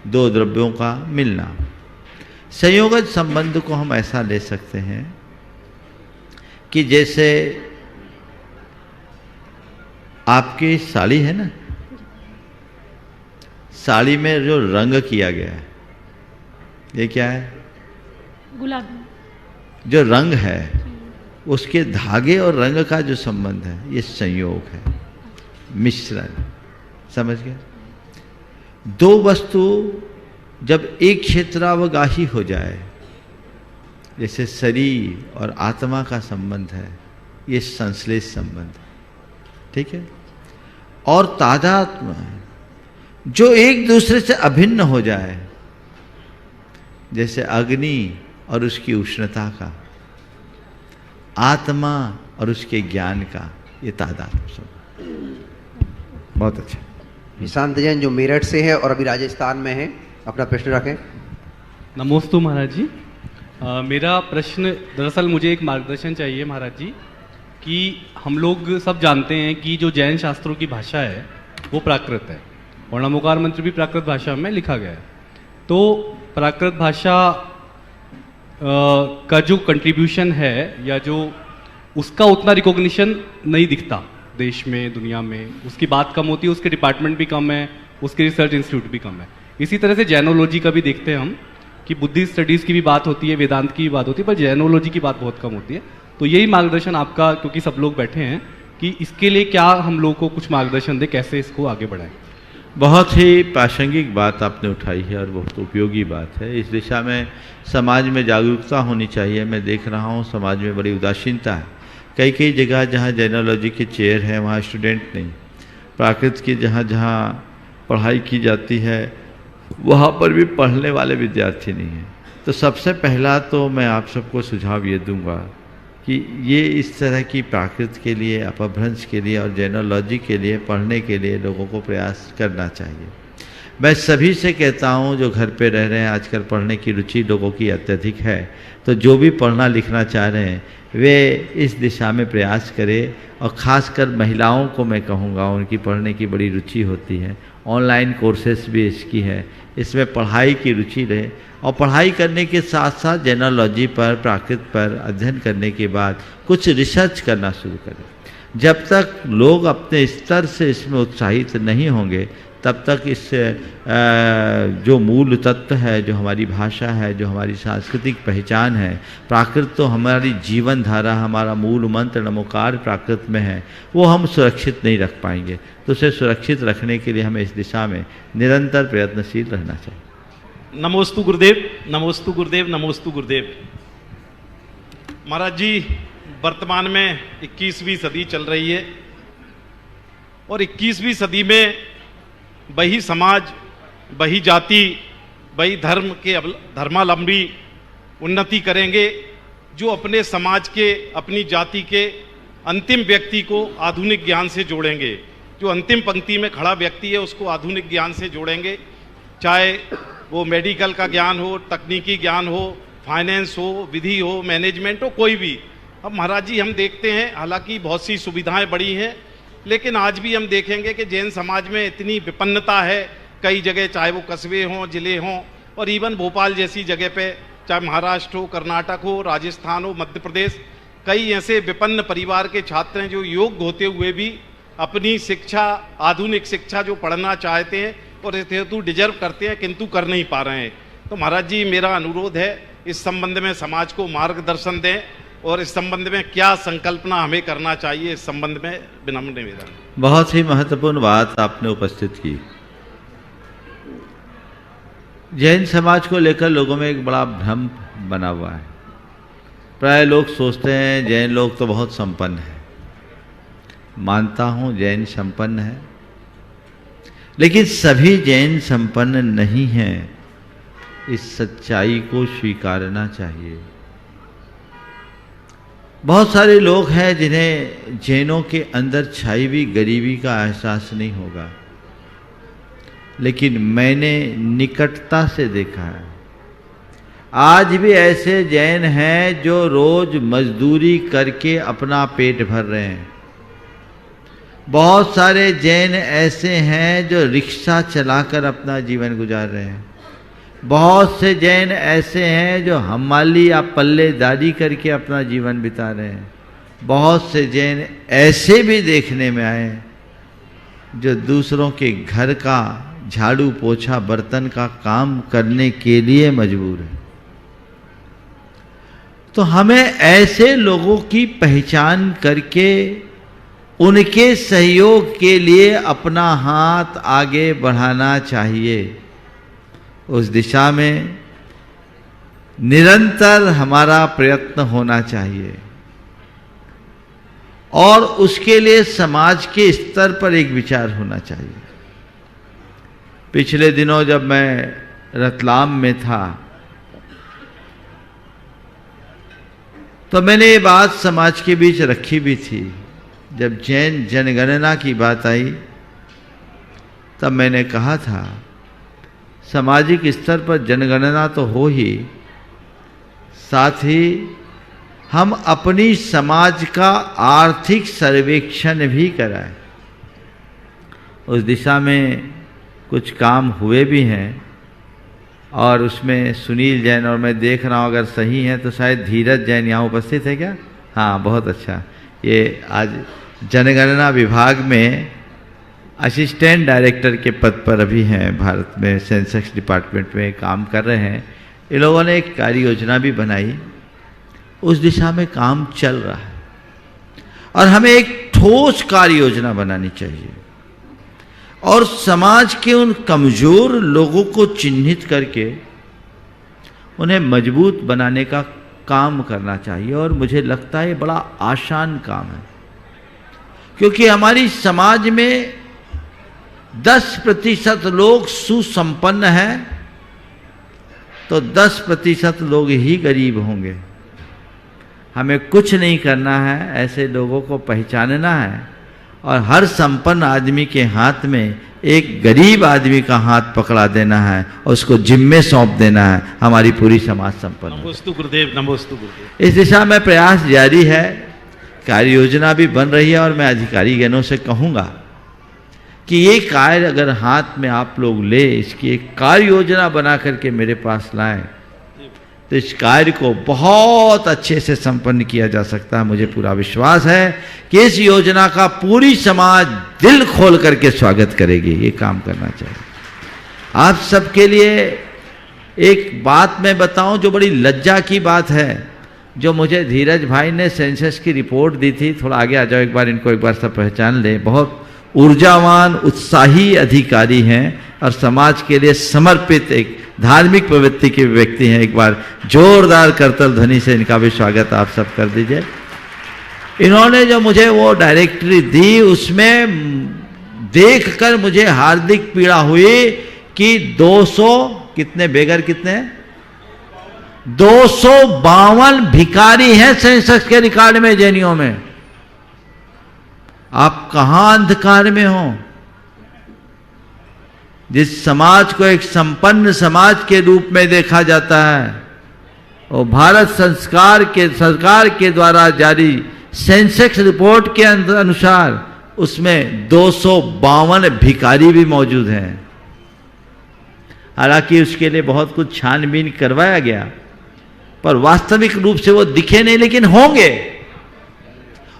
2 द्रव्यों का मिलना। संयोगज संबंध को हम ऐसा ले सकते हैं कि जैसे आपकी साड़ी है ना, साड़ी में जो रंग किया गया है, ये क्या है? गुलाबी। जो रंग है उसके धागे और रंग का जो संबंध है, ये संयोग है, मिश्रण। समझ गए? 2 वस्तु जब एक क्षेत्रावगाही हो जाए, जैसे शरीर और आत्मा का संबंध है, ये संश्लेष संबंध, ठीक है। और तादात्म्य, जो एक दूसरे से अभिन्न हो जाए, जैसे अग्नि और उसकी उष्णता का, आत्मा और उसके ज्ञान का, ये तादात्म्य संबंध। बहुत अच्छा। निशांत जैन जो मेरठ से है और अभी राजस्थान में है, अपना प्रश्न रखें। नमोस्तु महाराज जी। मेरा प्रश्न, दरअसल मुझे एक मार्गदर्शन चाहिए महाराज जी, कि हम लोग सब जानते हैं कि जो जैन शास्त्रों की भाषा है वो प्राकृत है और नमोकार मंत्र भी प्राकृत भाषा में लिखा गया है। तो प्राकृत भाषा का जो कंट्रीब्यूशन है, या जो उसका उतना रिकॉग्निशन नहीं दिखता देश में, दुनिया में, उसकी बात कम होती है, उसके डिपार्टमेंट भी कम है, उसके रिसर्च इंस्टीट्यूट भी कम है। इसी तरह से जैनोलॉजी का भी देखते हैं हम कि बुद्धिस्ट स्टडीज़ की भी बात होती है, वेदांत की भी बात होती है, पर जैनोलॉजी की बात बहुत कम होती है। तो यही मार्गदर्शन आपका, क्योंकि सब लोग बैठे हैं, कि इसके लिए क्या हम लोग को कुछ मार्गदर्शन दे, कैसे इसको आगे बढ़ाएं। बहुत ही प्रासंगिक बात आपने उठाई है और बहुत उपयोगी बात है। इस दिशा में समाज में जागरूकता होनी चाहिए। मैं देख रहा हूँ समाज में बड़ी उदासीनता है। कई कई जगह जहाँ जैनोलॉजी के चेयर हैं वहाँ स्टूडेंट नहीं, प्राकृत की जहाँ जहाँ पढ़ाई की जाती है वहाँ पर भी पढ़ने वाले विद्यार्थी नहीं हैं। तो सबसे पहला तो मैं आप सबको सुझाव ये दूंगा कि ये इस तरह की प्राकृत के लिए, अपभ्रंश के लिए और जैनोलॉजी के लिए पढ़ने के लिए लोगों को प्रयास करना चाहिए। मैं सभी से कहता हूँ जो घर पे रह रहे हैं, आजकल पढ़ने की रुचि लोगों की अत्यधिक है, तो जो भी पढ़ना लिखना चाह रहे हैं वे इस दिशा में प्रयास करें। और ख़ासकर महिलाओं को मैं कहूँगा, उनकी पढ़ने की बड़ी रुचि होती है, ऑनलाइन कोर्सेस भी इसकी है, इसमें पढ़ाई की रुचि रहे। और पढ़ाई करने के साथ साथ जैनोलॉजी पर, प्राकृत पर अध्ययन करने के बाद कुछ रिसर्च करना शुरू करें। जब तक लोग अपने स्तर से इसमें उत्साहित नहीं होंगे तब तक इस जो मूल तत्व है, जो हमारी भाषा है, जो हमारी सांस्कृतिक पहचान है, प्राकृत तो हमारी जीवन धारा, हमारा मूल मंत्र नमोकार प्राकृत में है, वो हम सुरक्षित नहीं रख पाएंगे। तो उसे सुरक्षित रखने के लिए हमें इस दिशा में निरंतर प्रयत्नशील रहना चाहिए। नमोस्तु गुरुदेव, नमोस्तु गुरुदेव, नमोस्तु गुरुदेव। महाराज जी, वर्तमान में 21वीं सदी चल रही है और 21वीं सदी में वही समाज, वही जाति, वही धर्म के धर्मावलंबी उन्नति करेंगे जो अपने समाज के, अपनी जाति के अंतिम व्यक्ति को आधुनिक ज्ञान से जोड़ेंगे। जो अंतिम पंक्ति में खड़ा व्यक्ति है उसको आधुनिक ज्ञान से जोड़ेंगे, चाहे वो मेडिकल का ज्ञान हो, तकनीकी ज्ञान हो, फाइनेंस हो, विधि हो, मैनेजमेंट हो, कोई भी। अब महाराज जी हम देखते हैं, हालांकि बहुत सी सुविधाएं बढ़ी हैं, लेकिन आज भी हम देखेंगे कि जैन समाज में इतनी विपन्नता है कई जगह, चाहे वो कस्बे हों, ज़िले हों, और इवन भोपाल जैसी जगह पे, चाहे महाराष्ट्र हो, कर्नाटक हो, राजस्थान हो, मध्य प्रदेश, कई ऐसे विपन्न परिवार के छात्र हैं जो योग्य होते हुए भी अपनी शिक्षा, आधुनिक शिक्षा जो पढ़ना चाहते हैं और इस हेतु डिजर्व करते हैं, किंतु कर नहीं पा रहे हैं। तो महाराज जी, मेरा अनुरोध है इस संबंध में समाज को मार्गदर्शन दें और इस संबंध में क्या संकल्पना हमें करना चाहिए, इस संबंध में विनम्र निवेदन। बहुत ही महत्वपूर्ण बात आपने उपस्थित की। जैन समाज को लेकर लोगों में एक बड़ा भ्रम बना हुआ है। प्राय लोग सोचते हैं जैन लोग तो बहुत संपन्न हैं। मानता हूँ जैन संपन्न है, लेकिन सभी जैन संपन्न नहीं हैं। इस सच्चाई को स्वीकारना चाहिए। बहुत सारे लोग हैं जिन्हें जैनों के अंदर छाई हुई गरीबी का एहसास नहीं होगा, लेकिन मैंने निकटता से देखा है। आज भी ऐसे जैन हैं जो रोज मजदूरी करके अपना पेट भर रहे हैं। बहुत सारे जैन ऐसे हैं जो रिक्शा चलाकर अपना जीवन गुजार रहे हैं। बहुत से जैन ऐसे हैं जो हमाली या पल्लेदारी करके अपना जीवन बिता रहे हैं। बहुत से जैन ऐसे भी देखने में आए जो दूसरों के घर का झाड़ू पोछा बर्तन का काम करने के लिए मजबूर है। तो हमें ऐसे लोगों की पहचान करके उनके सहयोग के लिए अपना हाथ आगे बढ़ाना चाहिए। उस दिशा में निरंतर हमारा प्रयत्न होना चाहिए और उसके लिए समाज के स्तर पर एक विचार होना चाहिए। पिछले दिनों जब मैं रतलाम में था तो मैंने ये बात समाज के बीच रखी भी थी। जब जैन जनगणना की बात आई तब मैंने कहा था सामाजिक स्तर पर जनगणना तो हो ही, साथ ही हम अपनी समाज का आर्थिक सर्वेक्षण भी कराएं। उस दिशा में कुछ काम हुए भी हैं और उसमें सुनील जैन, और मैं देख रहा हूँ अगर सही है तो शायद धीरज जैन यहाँ उपस्थित है क्या? हाँ, बहुत अच्छा। ये आज जनगणना विभाग में असिस्टेंट डायरेक्टर के पद पर अभी हैं, भारत में सेंसस डिपार्टमेंट में काम कर रहे हैं। इन लोगों ने एक कार्य योजना भी बनाई, उस दिशा में काम चल रहा है और हमें एक ठोस कार्य योजना बनानी चाहिए और समाज के उन कमजोर लोगों को चिन्हित करके उन्हें मजबूत बनाने का काम करना चाहिए। और मुझे लगता है ये बड़ा आसान काम है, क्योंकि हमारी समाज में 10% लोग सुसंपन्न हैं तो 10% लोग ही गरीब होंगे। हमें कुछ नहीं करना है, ऐसे लोगों को पहचानना है और हर संपन्न आदमी के हाथ में एक गरीब आदमी का हाथ पकड़ा देना है और उसको जिम्मे सौंप देना है। हमारी पूरी समाज संपन्न। नमोस्तु गुरुदेव, नमोस्तु गुरुदेव। इस दिशा में प्रयास जारी है, कार्य योजना भी बन रही है और मैं अधिकारीगणों से कहूँगा कि ये कार्य अगर हाथ में आप लोग ले, इसकी एक कार्य योजना बना करके मेरे पास लाएं तो इस कार्य को बहुत अच्छे से संपन्न किया जा सकता है। मुझे पूरा विश्वास है कि इस योजना का पूरी समाज दिल खोल करके स्वागत करेगी। ये काम करना चाहिए। आप सबके लिए एक बात मैं बताऊं जो बड़ी लज्जा की बात है, जो मुझे धीरज भाई ने सेंसस की रिपोर्ट दी थी। थोड़ा आगे आ जाओ, एक बार इनको एक बार सब पहचान ले। बहुत ऊर्जावान, उत्साही अधिकारी हैं और समाज के लिए समर्पित एक धार्मिक प्रवृत्ति के व्यक्ति हैं। एक बार जोरदार करतल ध्वनि से इनका भी स्वागत आप सब कर दीजिए। इन्होंने जो मुझे वो डायरेक्टरी दी, उसमें देखकर मुझे हार्दिक पीड़ा हुई कि 200 कितने बेगर कितने 252 भिखारी हैं सेंसस के रिकॉर्ड में जैनियों में। आप कहां अंधकार में हो? जिस समाज को एक संपन्न समाज के रूप में देखा जाता है, और भारत सरकार के द्वारा जारी सेंसेक्स रिपोर्ट के अनुसार उसमें 252 भिखारी भी मौजूद हैं। हालांकि उसके लिए बहुत कुछ छानबीन करवाया गया, पर वास्तविक रूप से वो दिखे नहीं, लेकिन होंगे।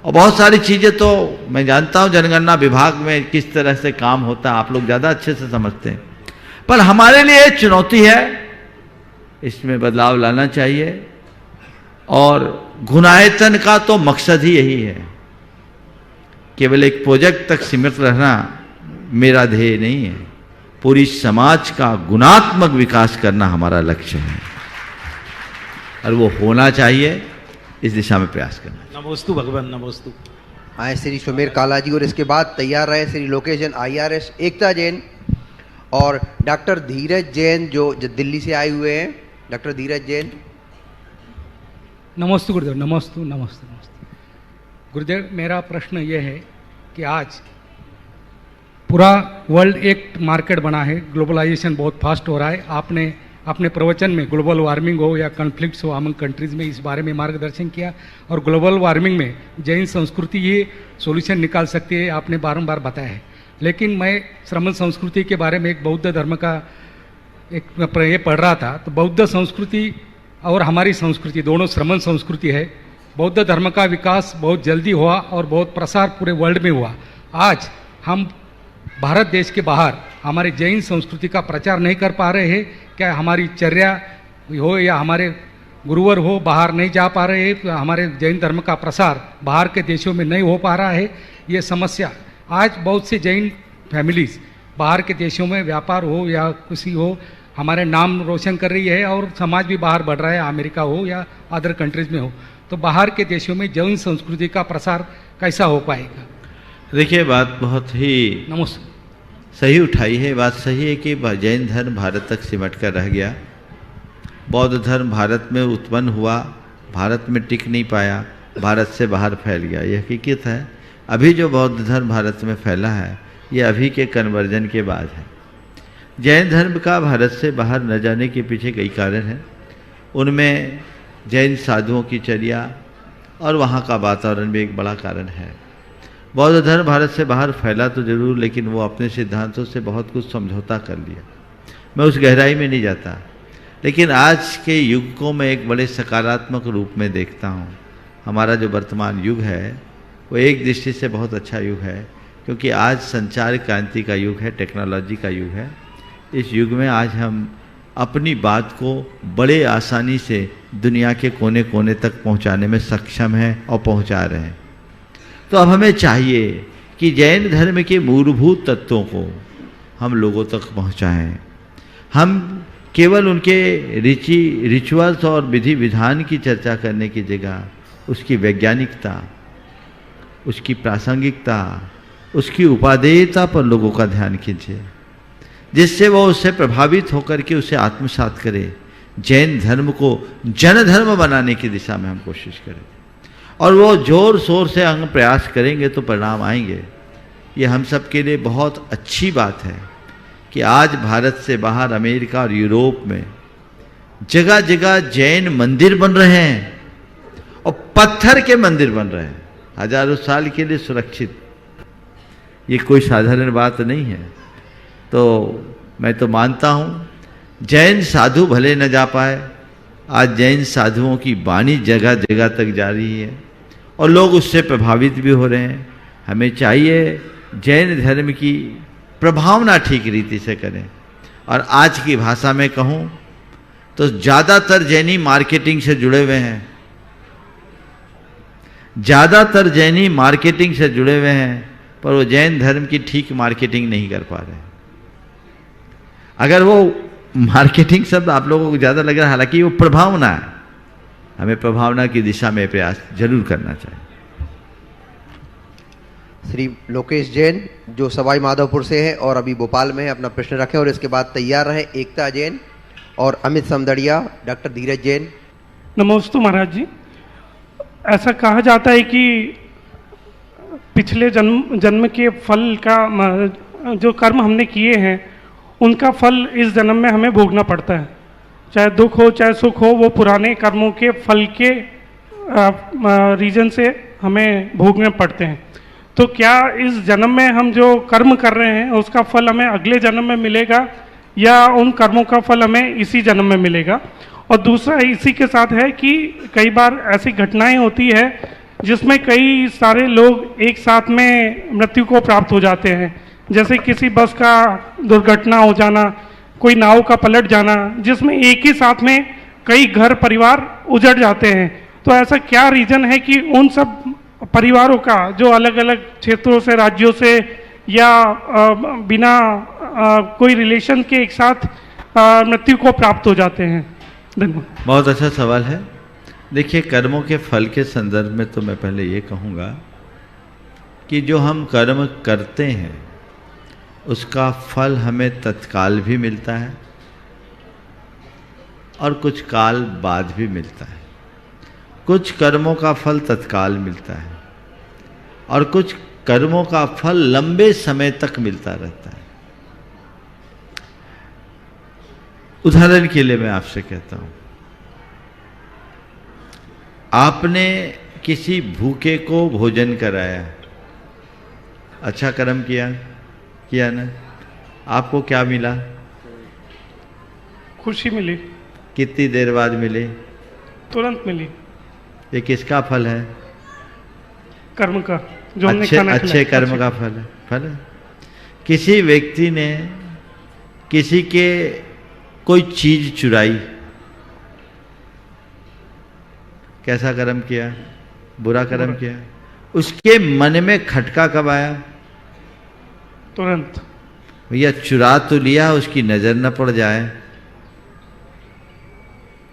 और बहुत सारी चीजें तो मैं जानता हूं जनगणना विभाग में किस तरह से काम होता है, आप लोग ज्यादा अच्छे से समझते हैं। पर हमारे लिए चुनौती है, इसमें बदलाव लाना चाहिए। और गुणायतन का तो मकसद ही यही है। केवल एक प्रोजेक्ट तक सीमित रहना मेरा ध्येय नहीं है। पूरी समाज का गुणात्मक विकास करना हमारा लक्ष्य है, और वो होना चाहिए। इस दिशा में प्रयास करना। नमोस्तु भगवान, नमोस्तु। आए श्री सुमेर काला जी, और इसके बाद तैयार रहे श्री लोकेशन IRS एकता जैन और डॉक्टर धीरज जैन जो दिल्ली से आए हुए हैं। डॉक्टर धीरज जैन। नमस्ते गुरुदेव। नमस्ते नमस्ते नमस्ते गुरुदेव। मेरा प्रश्न ये है कि आज पूरा वर्ल्ड एक मार्केट बना है, ग्लोबलाइजेशन बहुत फास्ट हो रहा है। आपने अपने प्रवचन में ग्लोबल वार्मिंग हो या कॉन्फ्लिक्ट्स हो अमंग कंट्रीज़ में, इस बारे में मार्गदर्शन किया। और ग्लोबल वार्मिंग में जैन संस्कृति ये सॉल्यूशन निकाल सकती है, आपने बारंबार बताया है। लेकिन मैं श्रमण संस्कृति के बारे में एक बौद्ध धर्म का एक ये पढ़ रहा था, तो बौद्ध संस्कृति और हमारी संस्कृति दोनों श्रमण संस्कृति है। बौद्ध धर्म का विकास बहुत जल्दी हुआ और बहुत प्रसार पूरे वर्ल्ड में हुआ। आज हम भारत देश के बाहर हमारे जैन संस्कृति का प्रचार नहीं कर पा रहे हैं। क्या हमारी चर्या हो या हमारे गुरुवर हो बाहर नहीं जा पा रहे हैं, हमारे जैन धर्म का प्रसार बाहर के देशों में नहीं हो पा रहा है। ये समस्या आज बहुत से जैन फैमिलीज बाहर के देशों में व्यापार हो या किसी हो हमारे नाम रोशन कर रही है, और समाज भी बाहर बढ़ रहा है, अमेरिका हो या अदर कंट्रीज में हो। तो बाहर के देशों में जैन संस्कृति का प्रसार कैसा हो पाएगा? देखिए, बात बहुत ही नमस्ते सही उठाई है। बात सही है कि जैन धर्म भारत तक सिमट कर रह गया। बौद्ध धर्म भारत में उत्पन्न हुआ, भारत में टिक नहीं पाया, भारत से बाहर फैल गया। यह हकीकत है। अभी जो बौद्ध धर्म भारत में फैला है, ये अभी के कन्वर्जन के बाद है। जैन धर्म का भारत से बाहर न जाने के पीछे कई कारण हैं। उनमें जैन साधुओं की चर्या और वहाँ का वातावरण भी एक बड़ा कारण है। बौद्ध धर्म भारत से बाहर फैला तो जरूर, लेकिन वो अपने सिद्धांतों से बहुत कुछ समझौता कर लिया। मैं उस गहराई में नहीं जाता, लेकिन आज के युग को मैं एक बड़े सकारात्मक रूप में देखता हूँ। हमारा जो वर्तमान युग है वो एक दृष्टि से बहुत अच्छा युग है, क्योंकि आज संचार क्रांति का युग है, टेक्नोलॉजी का युग है। इस युग में आज हम अपनी बात को बड़े आसानी से दुनिया के कोने कोने तक पहुँचाने में सक्षम हैं और पहुँचा रहे हैं। तो अब हमें चाहिए कि जैन धर्म के मूलभूत तत्वों को हम लोगों तक पहुंचाएं। हम केवल उनके रिचुअल्स और विधि विधान की चर्चा करने की जगह उसकी वैज्ञानिकता, उसकी प्रासंगिकता, उसकी उपादेयता पर लोगों का ध्यान खींचे, जिससे वो उससे प्रभावित होकर के उसे आत्मसात करे। जैन धर्म को जन धर्म बनाने की दिशा में हम कोशिश करें, और वो जोर शोर से हम प्रयास करेंगे तो परिणाम आएंगे। ये हम सब के लिए बहुत अच्छी बात है कि आज भारत से बाहर अमेरिका और यूरोप में जगह जगह जैन मंदिर बन रहे हैं, और पत्थर के मंदिर बन रहे हैं, हजारों साल के लिए सुरक्षित। ये कोई साधारण बात नहीं है। तो मैं तो मानता हूँ जैन साधु भले न जा पाए, आज जैन साधुओं की वाणी जगह जगह तक जा रही है और लोग उससे प्रभावित भी हो रहे हैं। हमें चाहिए जैन धर्म की प्रभावना ठीक रीति से करें। और आज की भाषा में कहूँ तो ज़्यादातर जैनी मार्केटिंग से जुड़े हुए हैं, ज़्यादातर जैनी मार्केटिंग से जुड़े हुए हैं, पर वो जैन धर्म की ठीक मार्केटिंग नहीं कर पा रहे। अगर वो मार्केटिंग शब्द आप लोगों को ज़्यादा लग रहा है, हालांकि वो प्रभावना है, हमें प्रभावना की दिशा में प्रयास जरूर करना चाहिए। श्री लोकेश जैन जो सवाई माधोपुर से है और अभी भोपाल में है, अपना प्रश्न रखें और इसके बाद तैयार रहे एकता जैन और अमित समदड़िया, डॉक्टर धीरज जैन। नमोस्तु महाराज जी। ऐसा कहा जाता है कि पिछले जन्म के फल का जो कर्म हमने किए हैं उनका फल इस जन्म में हमें भोगना पड़ता है, चाहे दुख हो चाहे सुख हो, वो पुराने कर्मों के फल के रीजन से हमें भोगने पड़ते हैं। तो क्या इस जन्म में हम जो कर्म कर रहे हैं उसका फल हमें अगले जन्म में मिलेगा या उन कर्मों का फल हमें इसी जन्म में मिलेगा? और दूसरा इसी के साथ है कि कई बार ऐसी घटनाएं होती है जिसमें कई सारे लोग एक साथ में मृत्यु को प्राप्त हो जाते हैं, जैसे किसी बस का दुर्घटना हो जाना, कोई नाव का पलट जाना, जिसमें एक ही साथ में कई घर परिवार उजड़ जाते हैं। तो ऐसा क्या रीजन है कि उन सब परिवारों का जो अलग अलग क्षेत्रों से, राज्यों से या बिना कोई रिलेशन के एक साथ मृत्यु को प्राप्त हो जाते हैं? धन्यवाद। बहुत अच्छा सवाल है। देखिए, कर्मों के फल के संदर्भ में तो मैं पहले ये कहूँगा कि जो हम कर्म करते हैं उसका फल हमें तत्काल भी मिलता है और कुछ काल बाद भी मिलता है। कुछ कर्मों का फल तत्काल मिलता है और कुछ कर्मों का फल लंबे समय तक मिलता रहता है। उदाहरण के लिए मैं आपसे कहता हूं, आपने किसी भूखे को भोजन कराया, अच्छा कर्म किया ना, आपको क्या मिला? खुशी मिली। कितनी देर बाद मिली? तुरंत मिली। ये किसका फल है? कर्म का, जो हमने खाना अच्छे कर्म का फल है। किसी व्यक्ति ने किसी के कोई चीज चुराई, कैसा कर्म किया? बुरा कर्म किया। उसके मन में खटका कब आया? तुरंत। भैया चुरा तो लिया, उसकी नजर न पड़ जाए,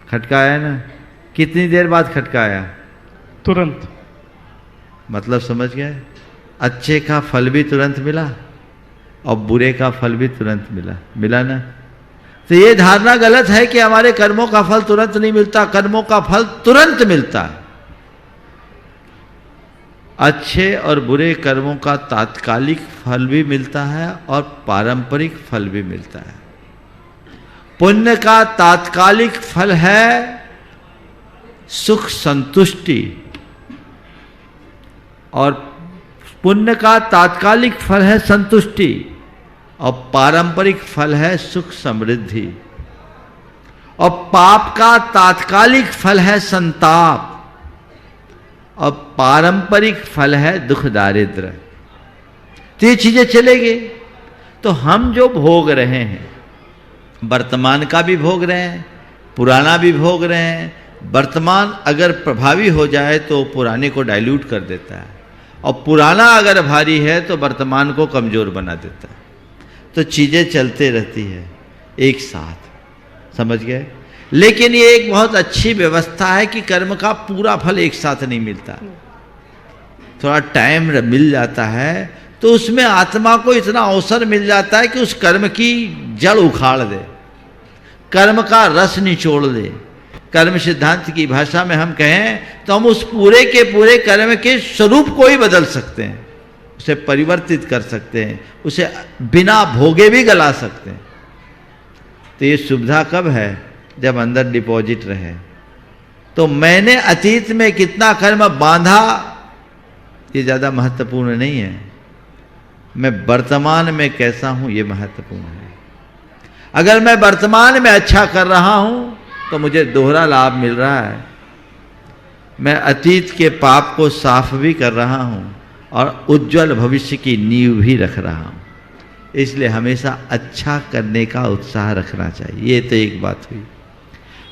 खटका आया ना। कितनी देर बाद खटका आया? तुरंत। मतलब समझ गए? अच्छे का फल भी तुरंत मिला और बुरे का फल भी तुरंत मिला ना। तो ये धारणा गलत है कि हमारे कर्मों का फल तुरंत नहीं मिलता। कर्मों का फल तुरंत मिलता है। अच्छे और बुरे कर्मों का तात्कालिक फल भी मिलता है और पारंपरिक फल भी मिलता है। पुण्य का तात्कालिक फल है सुख संतुष्टि और पुण्य का तात्कालिक फल है संतुष्टि और पारंपरिक फल है सुख समृद्धि। और पाप का तात्कालिक फल है संताप और पारंपरिक फल है दुख दारिद्र्य। तो ये चीजें चलेगी। तो हम जो भोग रहे हैं, वर्तमान का भी भोग रहे हैं, पुराना भी भोग रहे हैं। वर्तमान अगर प्रभावी हो जाए तो पुराने को डाइल्यूट कर देता है और पुराना अगर भारी है तो वर्तमान को कमजोर बना देता है। तो चीजें चलते रहती है एक साथ, समझ गए? लेकिन ये एक बहुत अच्छी व्यवस्था है कि कर्म का पूरा फल एक साथ नहीं मिलता, थोड़ा टाइम मिल जाता है। तो उसमें आत्मा को इतना अवसर मिल जाता है कि उस कर्म की जड़ उखाड़ दे, कर्म का रस निचोड़ दे। कर्म सिद्धांत की भाषा में हम कहें तो हम उस पूरे के पूरे कर्म के स्वरूप को ही बदल सकते हैं, उसे परिवर्तित कर सकते हैं, उसे बिना भोगे भी गला सकते हैं। तो ये सुविधा कब है? जब अंदर डिपॉजिट रहे। तो मैंने अतीत में कितना कर्म बांधा ये ज्यादा महत्वपूर्ण नहीं है, मैं वर्तमान में कैसा हूं ये महत्वपूर्ण है। अगर मैं वर्तमान में अच्छा कर रहा हूं तो मुझे दोहरा लाभ मिल रहा है। मैं अतीत के पाप को साफ भी कर रहा हूँ और उज्जवल भविष्य की नींव भी रख रहा हूँ। इसलिए हमेशा अच्छा करने का उत्साह रखना चाहिए। ये तो एक बात हुई।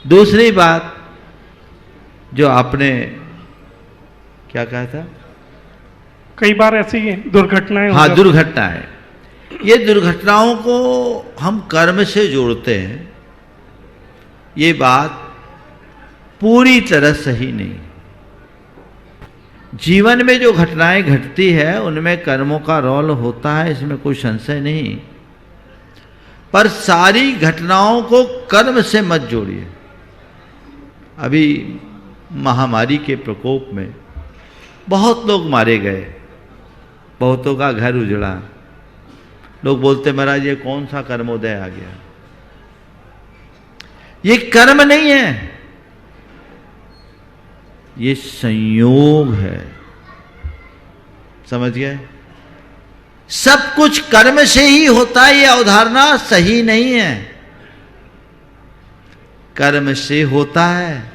दूसरी बात जो आपने क्या कहा था, कई बार ऐसी दुर्घटनाएं, हाँ दुर्घटनाएं, ये दुर्घटनाओं को हम कर्म से जोड़ते हैं। ये बात पूरी तरह सही नहीं। जीवन में जो घटनाएं घटती है उनमें कर्मों का रोल होता है, इसमें कोई संशय नहीं, पर सारी घटनाओं को कर्म से मत जोड़िए। अभी महामारी के प्रकोप में बहुत लोग मारे गए, बहुतों का घर उजड़ा। लोग बोलते महाराज ये कौन सा कर्मोदय आ गया। ये कर्म नहीं है, ये संयोग है। समझ गए? सब कुछ कर्म से ही होता है, ये अवधारणा सही नहीं है। कर्म से होता है,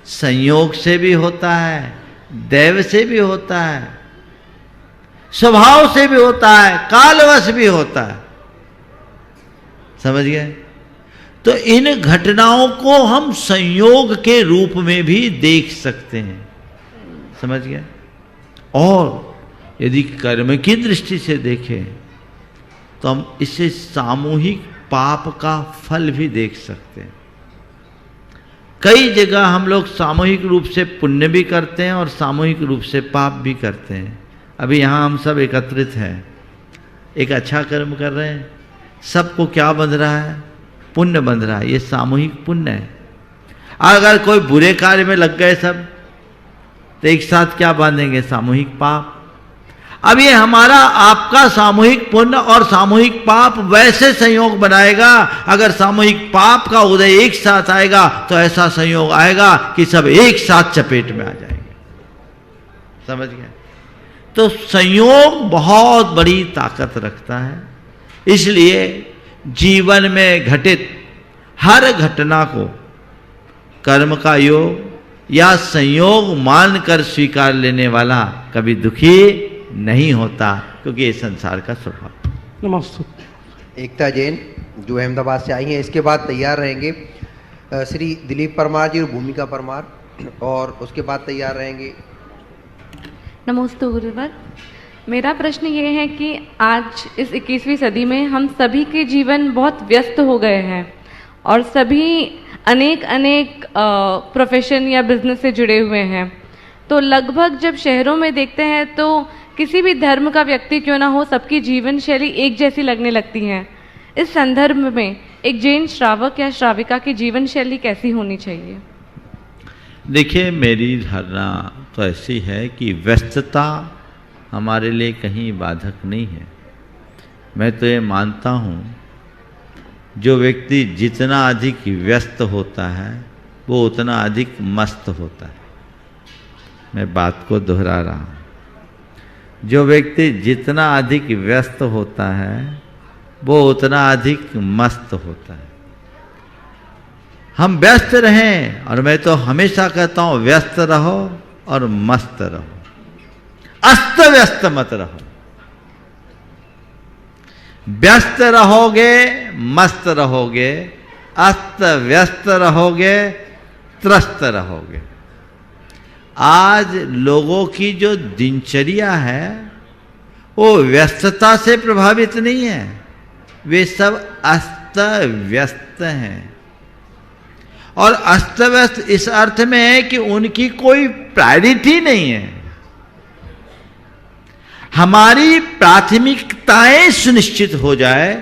संयोग से भी होता है, दैव से भी होता है, स्वभाव से भी होता है, कालवश भी होता है। समझ गए? तो इन घटनाओं को हम संयोग के रूप में भी देख सकते हैं। समझ गए? और यदि कर्म की दृष्टि से देखें तो हम इससे सामूहिक पाप का फल भी देख सकते हैं। कई जगह हम लोग सामूहिक रूप से पुण्य भी करते हैं और सामूहिक रूप से पाप भी करते हैं। अभी यहाँ हम सब एकत्रित हैं, एक अच्छा कर्म कर रहे हैं, सबको क्या बंध रहा है? पुण्य बंध रहा है। ये सामूहिक पुण्य है। अगर कोई बुरे कार्य में लग गए सब, तो एक साथ क्या बांधेंगे? सामूहिक पाप। अब ये हमारा आपका सामूहिक पुण्य और सामूहिक पाप वैसे संयोग बनाएगा। अगर सामूहिक पाप का उदय एक साथ आएगा तो ऐसा संयोग आएगा कि सब एक साथ चपेट में आ जाएंगे। समझ गए? तो संयोग बहुत बड़ी ताकत रखता है। इसलिए जीवन में घटित हर घटना को कर्म का योग या संयोग मानकर स्वीकार लेने वाला कभी दुखी नहीं होता, क्योंकि ये संसार का स्वभाव। नमस्ते। एकता जैन जो अहमदाबाद से आई हैं, इसके बाद तैयार रहेंगे श्री दिलीप परमार जी और भूमिका परमार, और उसके बाद तैयार रहेंगे। नमस्ते गुरुवर। मेरा प्रश्न ये है कि आज इस 21वीं सदी में हम सभी के जीवन बहुत व्यस्त हो गए हैं और सभी अनेक प्रोफेशन या बिजनेस से जुड़े हुए हैं। तो लगभग जब शहरों में देखते हैं तो किसी भी धर्म का व्यक्ति क्यों ना हो, सबकी जीवन शैली एक जैसी लगने लगती है। इस संदर्भ में एक जैन श्रावक या श्राविका की जीवन शैली कैसी होनी चाहिए? देखिए, मेरी धारणा तो ऐसी है कि व्यस्तता हमारे लिए कहीं बाधक नहीं है। मैं तो ये मानता हूँ जो व्यक्ति जितना अधिक व्यस्त होता है वो उतना अधिक मस्त होता है। मैं बात को दोहरा रहा हूँ। जो व्यक्ति जितना अधिक व्यस्त होता है वो उतना अधिक मस्त होता है। हम व्यस्त रहें, और मैं तो हमेशा कहता हूँ व्यस्त रहो और मस्त रहो, अस्त व्यस्त मत रहो। व्यस्त रहोगे मस्त रहोगे, अस्त व्यस्त रहोगे त्रस्त रहोगे। आज लोगों की जो दिनचर्या है वो व्यस्तता से प्रभावित नहीं है, वे सब अस्त व्यस्त हैं। और अस्त व्यस्त इस अर्थ में है कि उनकी कोई प्रायोरिटी नहीं है। हमारी प्राथमिकताएं सुनिश्चित हो जाए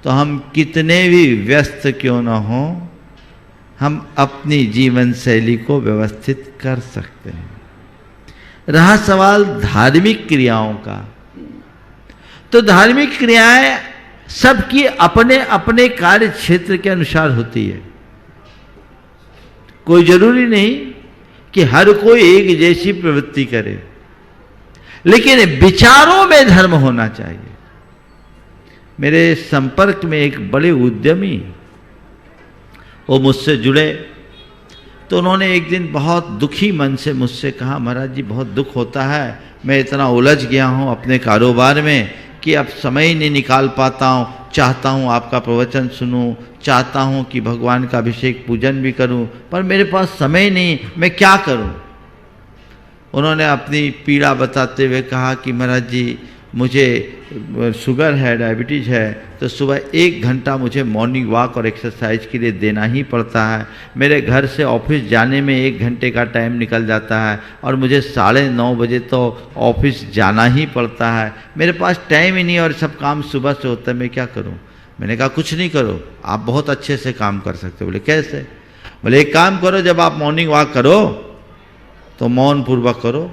तो हम कितने भी व्यस्त क्यों ना हो, हम अपनी जीवन शैली को व्यवस्थित कर सकते हैं। रहा सवाल धार्मिक क्रियाओं का, तो धार्मिक क्रियाएं सबकी अपने अपने कार्य क्षेत्र के अनुसार होती है। कोई जरूरी नहीं कि हर कोई एक जैसी प्रवृत्ति करे, लेकिन विचारों में धर्म होना चाहिए। मेरे संपर्क में एक बड़े उद्यमी वो मुझसे जुड़े। तो उन्होंने एक दिन बहुत दुखी मन से मुझसे कहा, महाराज जी बहुत दुख होता है, मैं इतना उलझ गया हूँ अपने कारोबार में कि अब समय ही नहीं निकाल पाता हूँ। चाहता हूँ आपका प्रवचन सुनूं, चाहता हूँ कि भगवान का अभिषेक पूजन भी करूँ, पर मेरे पास समय नहीं, मैं क्या करूँ। उन्होंने अपनी पीड़ा बताते हुए कहा कि महाराज जी मुझे शुगर है, डायबिटीज़ है, तो सुबह 1 घंटा मुझे मॉर्निंग वॉक और एक्सरसाइज के लिए देना ही पड़ता है। मेरे घर से ऑफिस जाने में 1 घंटे का टाइम निकल जाता है और मुझे 9:30 बजे तो ऑफिस जाना ही पड़ता है। मेरे पास टाइम ही नहीं और सब काम सुबह से होता है, मैं क्या करूं। मैंने कहा कुछ नहीं करो, आप बहुत अच्छे से काम कर सकते हो। बोले कैसे? बोले एक काम करो, जब आप मॉर्निंग वॉक करो तो मौन पूर्वक करो,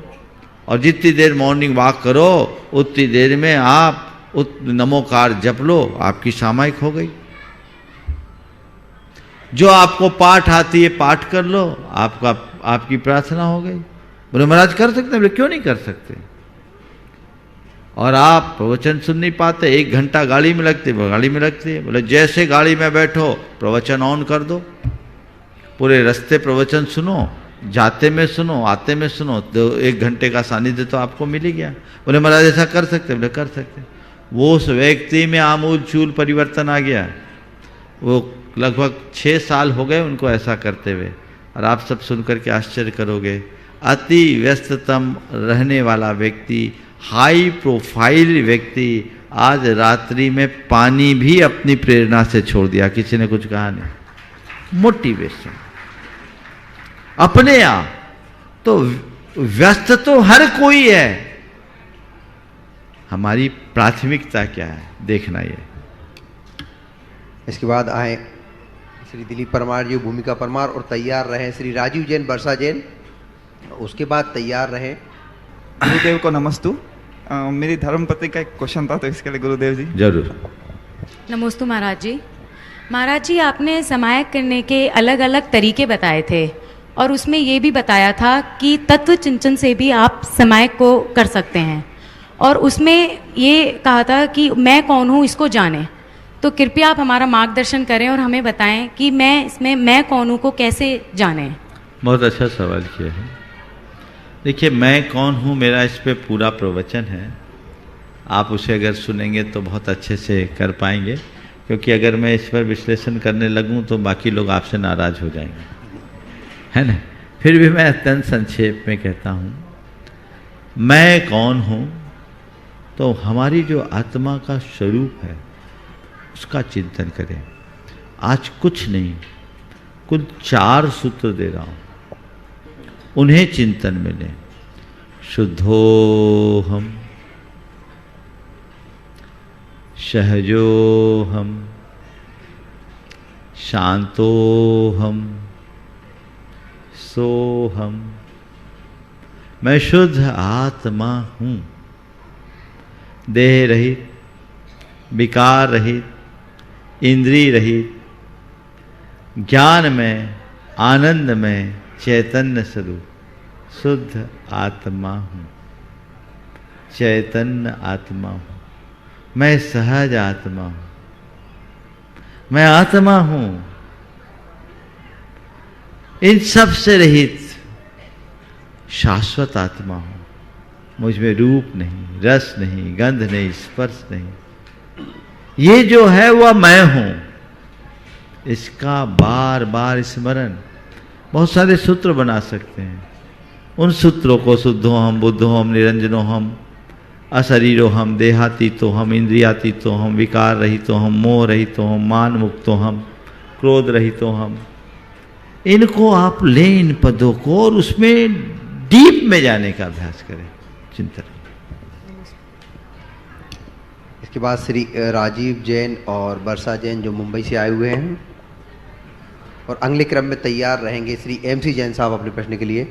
और जितनी देर मॉर्निंग वॉक करो उतनी देर में आप नमोकार जप लो, आपकी सामायिक हो गई। जो आपको पाठ आती है पाठ कर लो, आपकी प्रार्थना हो गई। बोले महाराज कर सकते हैं? बोले क्यों नहीं कर सकते। और आप प्रवचन सुन नहीं पाते, 1 घंटा गाड़ी में लगती है, गाड़ी में लगती है। बोले जैसे गाड़ी में बैठो प्रवचन ऑन कर दो, पूरे रास्ते प्रवचन सुनो, जाते में सुनो, आते में सुनो, तो 1 घंटे का सानिध्य तो आपको मिल ही गया। बोले महाराज ऐसा कर सकते? बोले कर सकते। वो उस व्यक्ति में आमूल चूल परिवर्तन आ गया। वो लगभग 6 साल हो गए उनको ऐसा करते हुए, और आप सब सुनकर के आश्चर्य करोगे। अति व्यस्ततम रहने वाला व्यक्ति, हाई प्रोफाइल व्यक्ति, आज रात्रि में पानी भी अपनी प्रेरणा से छोड़ दिया, किसी ने कुछ कहा नहीं। मोटिवेशन अपने आप। तो व्यस्त तो हर कोई है, हमारी प्राथमिकता क्या है देखना ये। इसके बाद आए श्री दिलीप परमार जी, भूमिका परमार, और तैयार रहे श्री राजीव जैन, वर्षा जैन, उसके बाद तैयार रहे। गुरुदेव को नमस्तु। मेरी धर्मपत्नी का एक क्वेश्चन था, तो इसके लिए गुरुदेव जी। जरूर। नमस्तु महाराज जी। महाराज जी आपने समायक करने के अलग अलग तरीके बताए थे, और उसमें ये भी बताया था कि तत्व चिंतन से भी आप समायक को कर सकते हैं, और उसमें ये कहा था कि मैं कौन हूँ इसको जाने। तो कृपया आप हमारा मार्गदर्शन करें और हमें बताएं कि मैं कौन हूँ को कैसे जाने। बहुत अच्छा सवाल किया है। देखिए मैं कौन हूँ, मेरा इस पे पूरा प्रवचन है, आप उसे अगर सुनेंगे तो बहुत अच्छे से कर पाएंगे, क्योंकि अगर मैं इस पर विश्लेषण करने लगूँ तो बाकी लोग आपसे नाराज हो जाएंगे, है ना। फिर भी मैं अत्यंत संक्षेप में कहता हूँ, मैं कौन हूँ तो हमारी जो आत्मा का स्वरूप है उसका चिंतन करें। आज कुछ नहीं, कुल 4 सूत्र दे रहा हूँ, उन्हें चिंतन में लें। शुद्धोहम, सहजोहम, शांतोहम, सोहम। मैं शुद्ध आत्मा हूँ, देह रहित, विकार रहित, इंद्रिय रहित, ज्ञान में, आनंद में, चैतन्य स्वरूप शुद्ध आत्मा हूँ, चैतन्य आत्मा हूँ। मैं सहज आत्मा हूँ, मैं आत्मा हूँ, इन सब से रहित शाश्वत आत्मा हूँ। मुझ में रूप नहीं, रस नहीं, गंध नहीं, स्पर्श नहीं, ये जो है वह मैं हूँ। इसका बार बार स्मरण, बहुत सारे सूत्र बना सकते हैं। उन सूत्रों को शुद्धो हम, बुद्धो हम, निरंजनो हम, अशरीरो हम, देहातीतो हम, इंद्रियातीतो हम, विकार रहितो हम, मोह रहितो हम, मान मुक्तो हम, क्रोध रहितो हम, इनको आप लें, इन पदों को, और उसमें डीप में जाने का अभ्यास करें, चिंतन। इसके बाद श्री राजीव जैन और वर्षा जैन जो मुंबई से आए हुए हैं, और अगले क्रम में तैयार रहेंगे श्री MC जैन साहब अपने प्रश्न के लिए।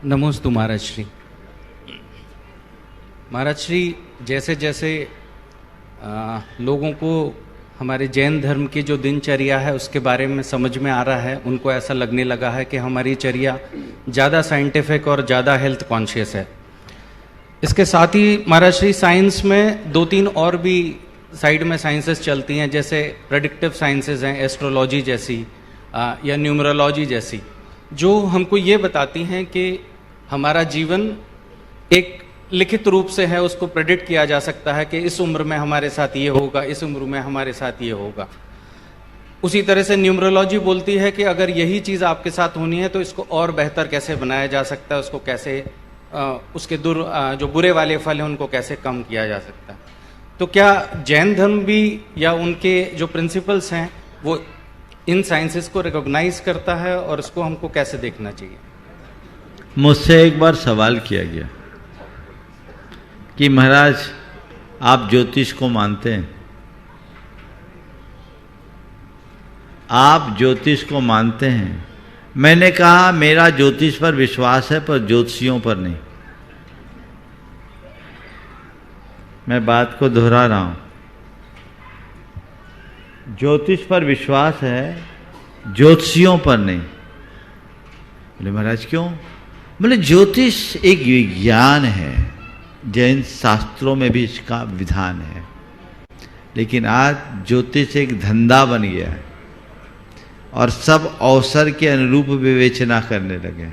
नमोस्तु महाराज श्री। महाराज श्री, जैसे जैसे लोगों को हमारे जैन धर्म की जो दिनचर्या है उसके बारे में समझ में आ रहा है, उनको ऐसा लगने लगा है कि हमारी चर्या ज़्यादा साइंटिफिक और ज़्यादा हेल्थ कॉन्शियस है। इसके साथ ही महाराज श्री साइंस में 2-3 और भी साइड में साइंसेस चलती हैं, जैसे प्रेडिक्टिव साइंसेस हैं, एस्ट्रोलॉजी जैसी या न्यूमरोलॉजी जैसी, जो हमको ये बताती हैं कि हमारा जीवन एक लिखित रूप से है, उसको प्रेडिक्ट किया जा सकता है कि इस उम्र में हमारे साथ ये होगा, इस उम्र में हमारे साथ ये होगा। उसी तरह से न्यूमरोलॉजी बोलती है कि अगर यही चीज़ आपके साथ होनी है तो इसको और बेहतर कैसे बनाया जा सकता है, उसको कैसे उसके जो बुरे वाले फल हैं उनको कैसे कम किया जा सकता है। तो क्या जैन धर्म भी या उनके जो प्रिंसिपल्स हैं वो इन साइंसेस को रिकॉग्नाइज करता है, और इसको हमको कैसे देखना चाहिए? मुझसे एक बार सवाल किया गया कि महाराज आप ज्योतिष को मानते हैं? आप ज्योतिष को मानते हैं? मैंने कहा मेरा ज्योतिष पर विश्वास है पर ज्योतिषियों पर नहीं। मैं बात को दोहरा रहा हूं, ज्योतिष पर विश्वास है, ज्योतिषियों पर नहीं। बोले महाराज क्यों? बोले ज्योतिष एक विज्ञान है, जैन शास्त्रों में भी इसका विधान है, लेकिन आज ज्योतिष एक धंधा बन गया है और सब अवसर के अनुरूप विवेचना करने लगे,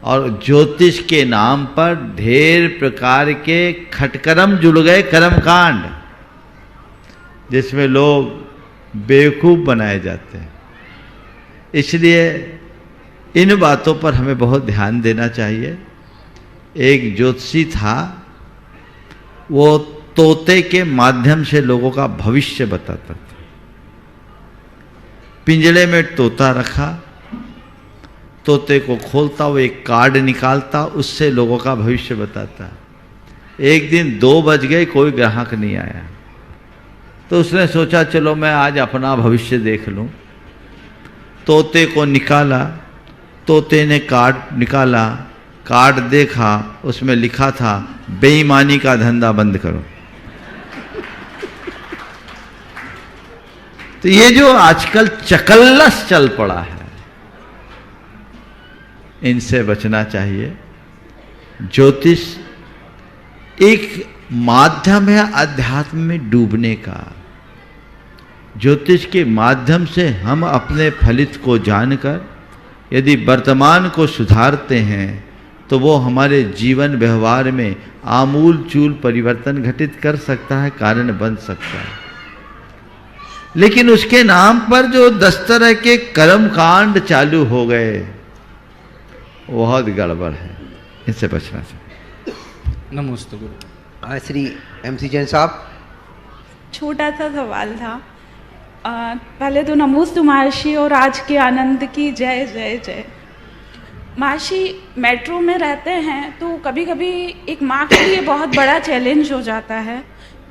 और ज्योतिष के नाम पर ढेर प्रकार के खटकर्म जुड़ गए, कर्मकांड, जिसमें लोग बेवकूफ बनाए जाते हैं। इसलिए इन बातों पर हमें बहुत ध्यान देना चाहिए। एक ज्योतिषी था, वो तोते के माध्यम से लोगों का भविष्य बताता था। पिंजड़े में तोता रखा, तोते को खोलता, वो एक कार्ड निकालता, उससे लोगों का भविष्य बताता। एक दिन 2 बज गए, कोई ग्राहक नहीं आया, तो उसने सोचा चलो मैं आज अपना भविष्य देख लूं। तोते को निकाला, तोते ने कार्ड निकाला, कार्ड देखा, उसमें लिखा था बेईमानी का धंधा बंद करो। तो ये जो आजकल चकल्लस चल पड़ा है, इनसे बचना चाहिए। ज्योतिष एक माध्यम है अध्यात्म में डूबने का। ज्योतिष के माध्यम से हम अपने फलित को जानकर यदि वर्तमान को सुधारते हैं तो वो हमारे जीवन व्यवहार में आमूल चूल परिवर्तन घटित कर सकता है, कारण बन सकता है। लेकिन उसके नाम पर जो 10 तरह के कर्म कांड चालू हो गए, बहुत गड़बड़ है, इनसे बचना चाहिए। नमस्ते गुरु। श्री MC जैन साहब। छोटा सा सवाल था। पहले तो नमोस्तु महर्षि और आज के आनंद की जय जय जय। महर्षि, मेट्रो में रहते हैं तो कभी कभी एक माँ के लिए बहुत बड़ा चैलेंज हो जाता है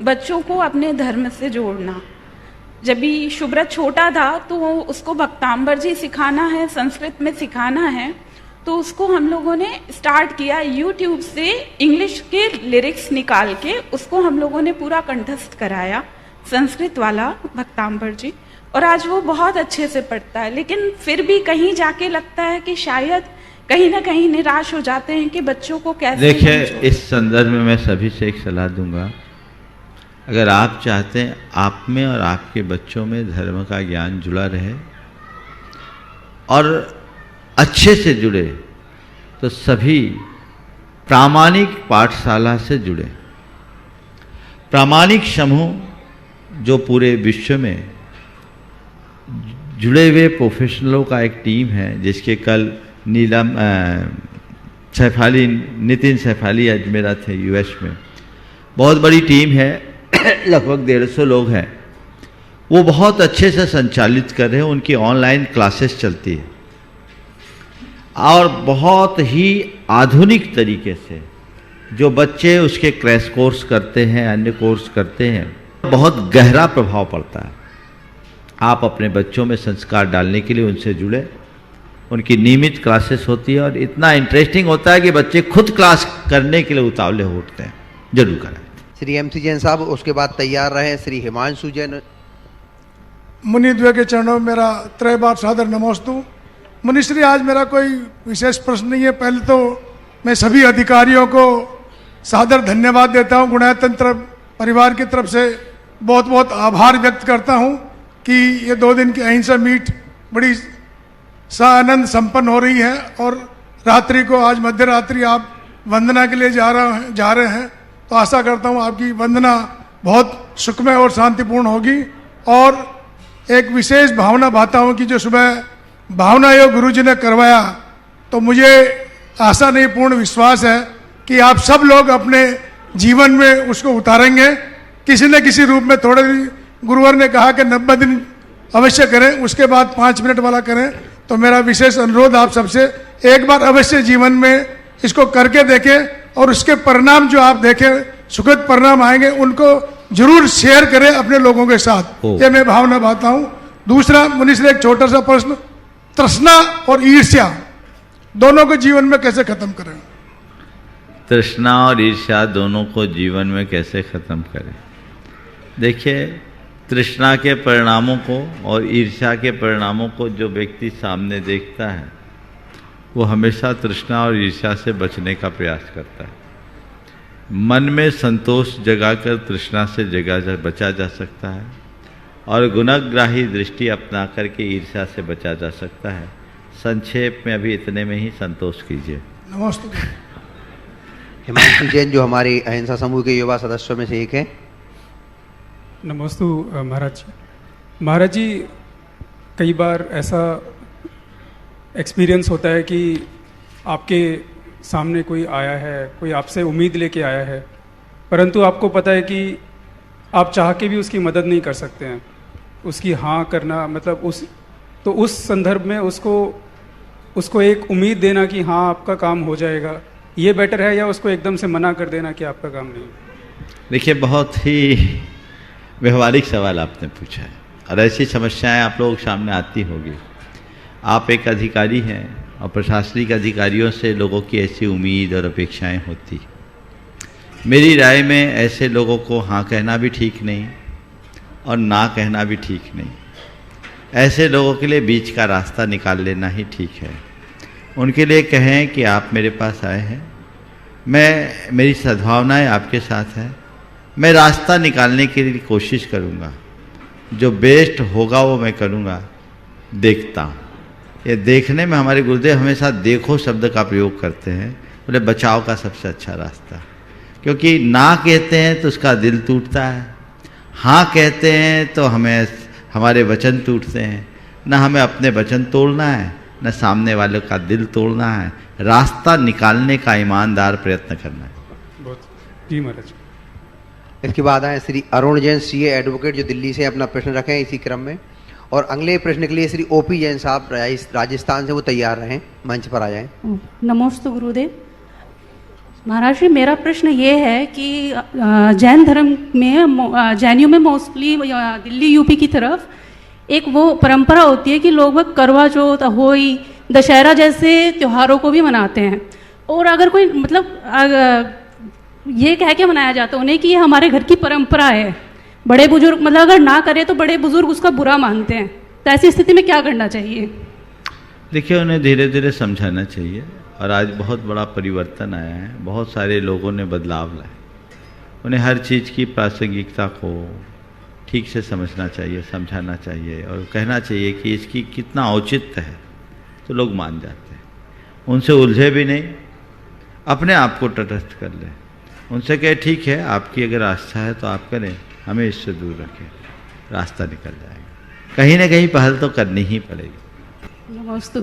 बच्चों को अपने धर्म से जोड़ना। जब भी शुभ्रत छोटा था तो उसको भक्तांबर जी सिखाना है, संस्कृत में सिखाना है, तो उसको हम लोगों ने स्टार्ट किया यूट्यूब से इंग्लिश के लिरिक्स निकाल के उसको हम लोगों ने पूरा कंठस्थ कराया, संस्कृत वाला भक्तांबर जी, और आज वो बहुत अच्छे से पढ़ता है। लेकिन फिर भी कहीं जाके लगता है कि शायद कहीं ना कहीं निराश हो जाते हैं कि बच्चों को कैसे। देखिए, इस संदर्भ में मैं सभी से एक सलाह दूंगा, अगर आप चाहते हैं आप में और आपके बच्चों में धर्म का ज्ञान जुड़ा रहे और अच्छे से जुड़े, तो सभी प्रामाणिक पाठशाला से जुड़े। प्रामाणिक समूह जो पूरे विश्व में जुड़े हुए प्रोफेशनलों का एक टीम है, जिसके कल नीलम सैफाली, नितिन सैफाली अजमेरा थे US में, बहुत बड़ी टीम है, लगभग 150 लोग हैं। वो बहुत अच्छे से संचालित कर रहे हैं, उनकी ऑनलाइन क्लासेस चलती है और बहुत ही आधुनिक तरीके से जो बच्चे उसके क्रैश कोर्स करते हैं, अन्य कोर्स करते हैं, बहुत गहरा प्रभाव पड़ता है। आप अपने बच्चों में संस्कार डालने के लिए उनसे जुड़े, उनकी नियमित क्लासेस होती है और इतना इंटरेस्टिंग होता है कि बच्चे खुद क्लास करने के लिए उतावले हो उठते हैं। जरूर करें। श्री MC जैन साहब, उसके बाद तैयार रहे श्री हिमांशु जैन। मुनिद्वय के चरणों में मेरा त्रय बार सादर नमोस्तु। मुनिश्री, आज मेरा कोई विशेष प्रश्न नहीं है। पहले तो मैं सभी अधिकारियों को सादर धन्यवाद देता हूं गुणायतन परिवार की तरफ से बहुत बहुत आभार व्यक्त करता हूँ कि ये 2 दिन की अहिंसा मीट बड़ी सानंद संपन्न हो रही है और रात्रि को आज मध्य रात्रि आप वंदना के लिए जा रहे हैं, तो आशा करता हूँ आपकी वंदना बहुत सुखमय और शांतिपूर्ण होगी। और एक विशेष भावना भाता हूँ कि जो सुबह भावना योग गुरु जी ने करवाया, तो मुझे आशा नहीं पूर्ण विश्वास है कि आप सब लोग अपने जीवन में उसको उतारेंगे किसी न किसी रूप में। थोड़े गुरुवर ने कहा कि 90 दिन अवश्य करें, उसके बाद 5 मिनट वाला करें। तो मेरा विशेष अनुरोध आप सबसे, एक बार अवश्य जीवन में इसको करके देखें और उसके परिणाम जो आप देखें, सुखद परिणाम आएंगे, उनको जरूर शेयर करें अपने लोगों के साथ। ये मैं भावना भाता हूँ। दूसरा मुनि से एक छोटा सा प्रश्न, तृष्णा और ईर्ष्या दोनों को जीवन में कैसे खत्म करें? तृष्णा और ईर्ष्या दोनों को जीवन में कैसे खत्म करें? देखिए, तृष्णा के परिणामों को और ईर्ष्या के परिणामों को जो व्यक्ति सामने देखता है, वो हमेशा तृष्णा और ईर्ष्या से बचने का प्रयास करता है। मन में संतोष जगाकर तृष्णा से बचा जा सकता है और गुणग्राही दृष्टि अपना करके ईर्ष्या से बचा जा सकता है। संक्षेप में अभी इतने में ही संतोष कीजिए। नमस्ते। हिमांशु जैन जो हमारे अहिंसा समूह के युवा सदस्यों में से एक है। नमस्तु महाराज जी। महाराज जी, कई बार ऐसा एक्सपीरियंस होता है कि आपके सामने कोई आया है, कोई आपसे उम्मीद लेके आया है, परंतु आपको पता है कि आप चाह के भी उसकी मदद नहीं कर सकते हैं। उसकी हाँ करना मतलब उस संदर्भ में उसको एक उम्मीद देना कि हाँ आपका काम हो जाएगा, ये बेटर है, या उसको एकदम से मना कर देना कि आपका काम नहीं? देखिए, बहुत ही व्यवहारिक सवाल आपने पूछा है और ऐसी समस्याएं आप लोगों के सामने आती होगी। आप एक अधिकारी हैं और प्रशासनिक अधिकारियों से लोगों की ऐसी उम्मीद और अपेक्षाएं होती। मेरी राय में ऐसे लोगों को हाँ कहना भी ठीक नहीं और ना कहना भी ठीक नहीं। ऐसे लोगों के लिए बीच का रास्ता निकाल लेना ही ठीक है। उनके लिए कहें कि आप मेरे पास आए हैं, मेरी सद्भावनाएं आपके साथ है, मैं रास्ता निकालने के लिए कोशिश करूँगा, जो बेस्ट होगा वो मैं करूँगा, देखता हूँ। ये देखने में हमारे गुरुदेव हमेशा देखो शब्द का प्रयोग करते हैं, बोले बचाव का सबसे अच्छा रास्ता। क्योंकि ना कहते हैं तो उसका दिल टूटता है, हाँ कहते हैं तो हमारे वचन टूटते हैं। न हमें अपने वचन तोड़ना है, न सामने वाले का दिल तोड़ना है। रास्ता निकालने का ईमानदार प्रयत्न करना है। बहुत जी महाराज। इसके बाद आए श्री अरुण जैन सीए एडवोकेट, जो दिल्ली से अपना प्रश्न रखे हैं इसी क्रम में। और अगले प्रश्न के लिए श्री ओपी जैन साहब राजस्थान से, वो तैयार रहें, मंच पर आ जाएं। नमस्ते गुरुदेव। महाराज जी, मेरा प्रश्न ये है कि जैन धर्म में, जैनियों में मोस्टली दिल्ली यूपी की तरफ एक वो परंपरा होती है कि लोग करवा चौथ, होली, दशहरा जैसे त्योहारों को भी मनाते हैं। और अगर कोई मतलब ये कह के मनाया जाता है उन्हें कि ये हमारे घर की परंपरा है, बड़े बुजुर्ग मतलब अगर ना करे तो बड़े बुजुर्ग उसका बुरा मानते हैं, तो ऐसी स्थिति में क्या करना चाहिए? देखिए, उन्हें धीरे धीरे समझाना चाहिए। और आज बहुत बड़ा परिवर्तन आया है, बहुत सारे लोगों ने बदलाव लाए। उन्हें हर चीज़ की प्रासंगिकता को ठीक से समझना चाहिए, समझाना चाहिए और कहना चाहिए कि इसकी कितना औचित्य है, तो लोग मान जाते हैं। उनसे उलझे भी नहीं, अपने आप को तटस्थ कर लें। उनसे कहे ठीक है, आपकी अगर आस्था है तो आप करें, हमें इससे दूर रखें, रास्ता निकल जाएगा। कहीं ना कहीं पहल तो करनी ही पड़ेगी। नमस्ते।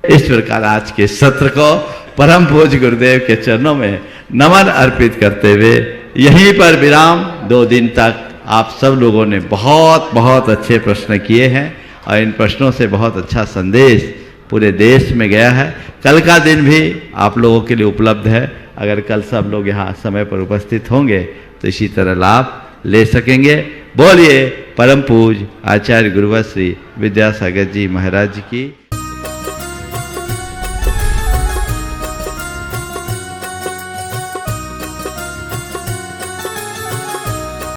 इस प्रकार आज के सत्र को परम पूज्य गुरुदेव के चरणों में नमन अर्पित करते हुए यहीं पर विराम। 2 दिन तक आप सब लोगों ने बहुत बहुत अच्छे प्रश्न किए हैं और इन प्रश्नों से बहुत अच्छा संदेश पूरे देश में गया है। कल का दिन भी आप लोगों के लिए उपलब्ध है। अगर कल सब लोग यहाँ समय पर उपस्थित होंगे तो इसी तरह लाभ ले सकेंगे। बोलिए परम पूज्य आचार्य गुरुवर श्री विद्यासागर जी महाराज की।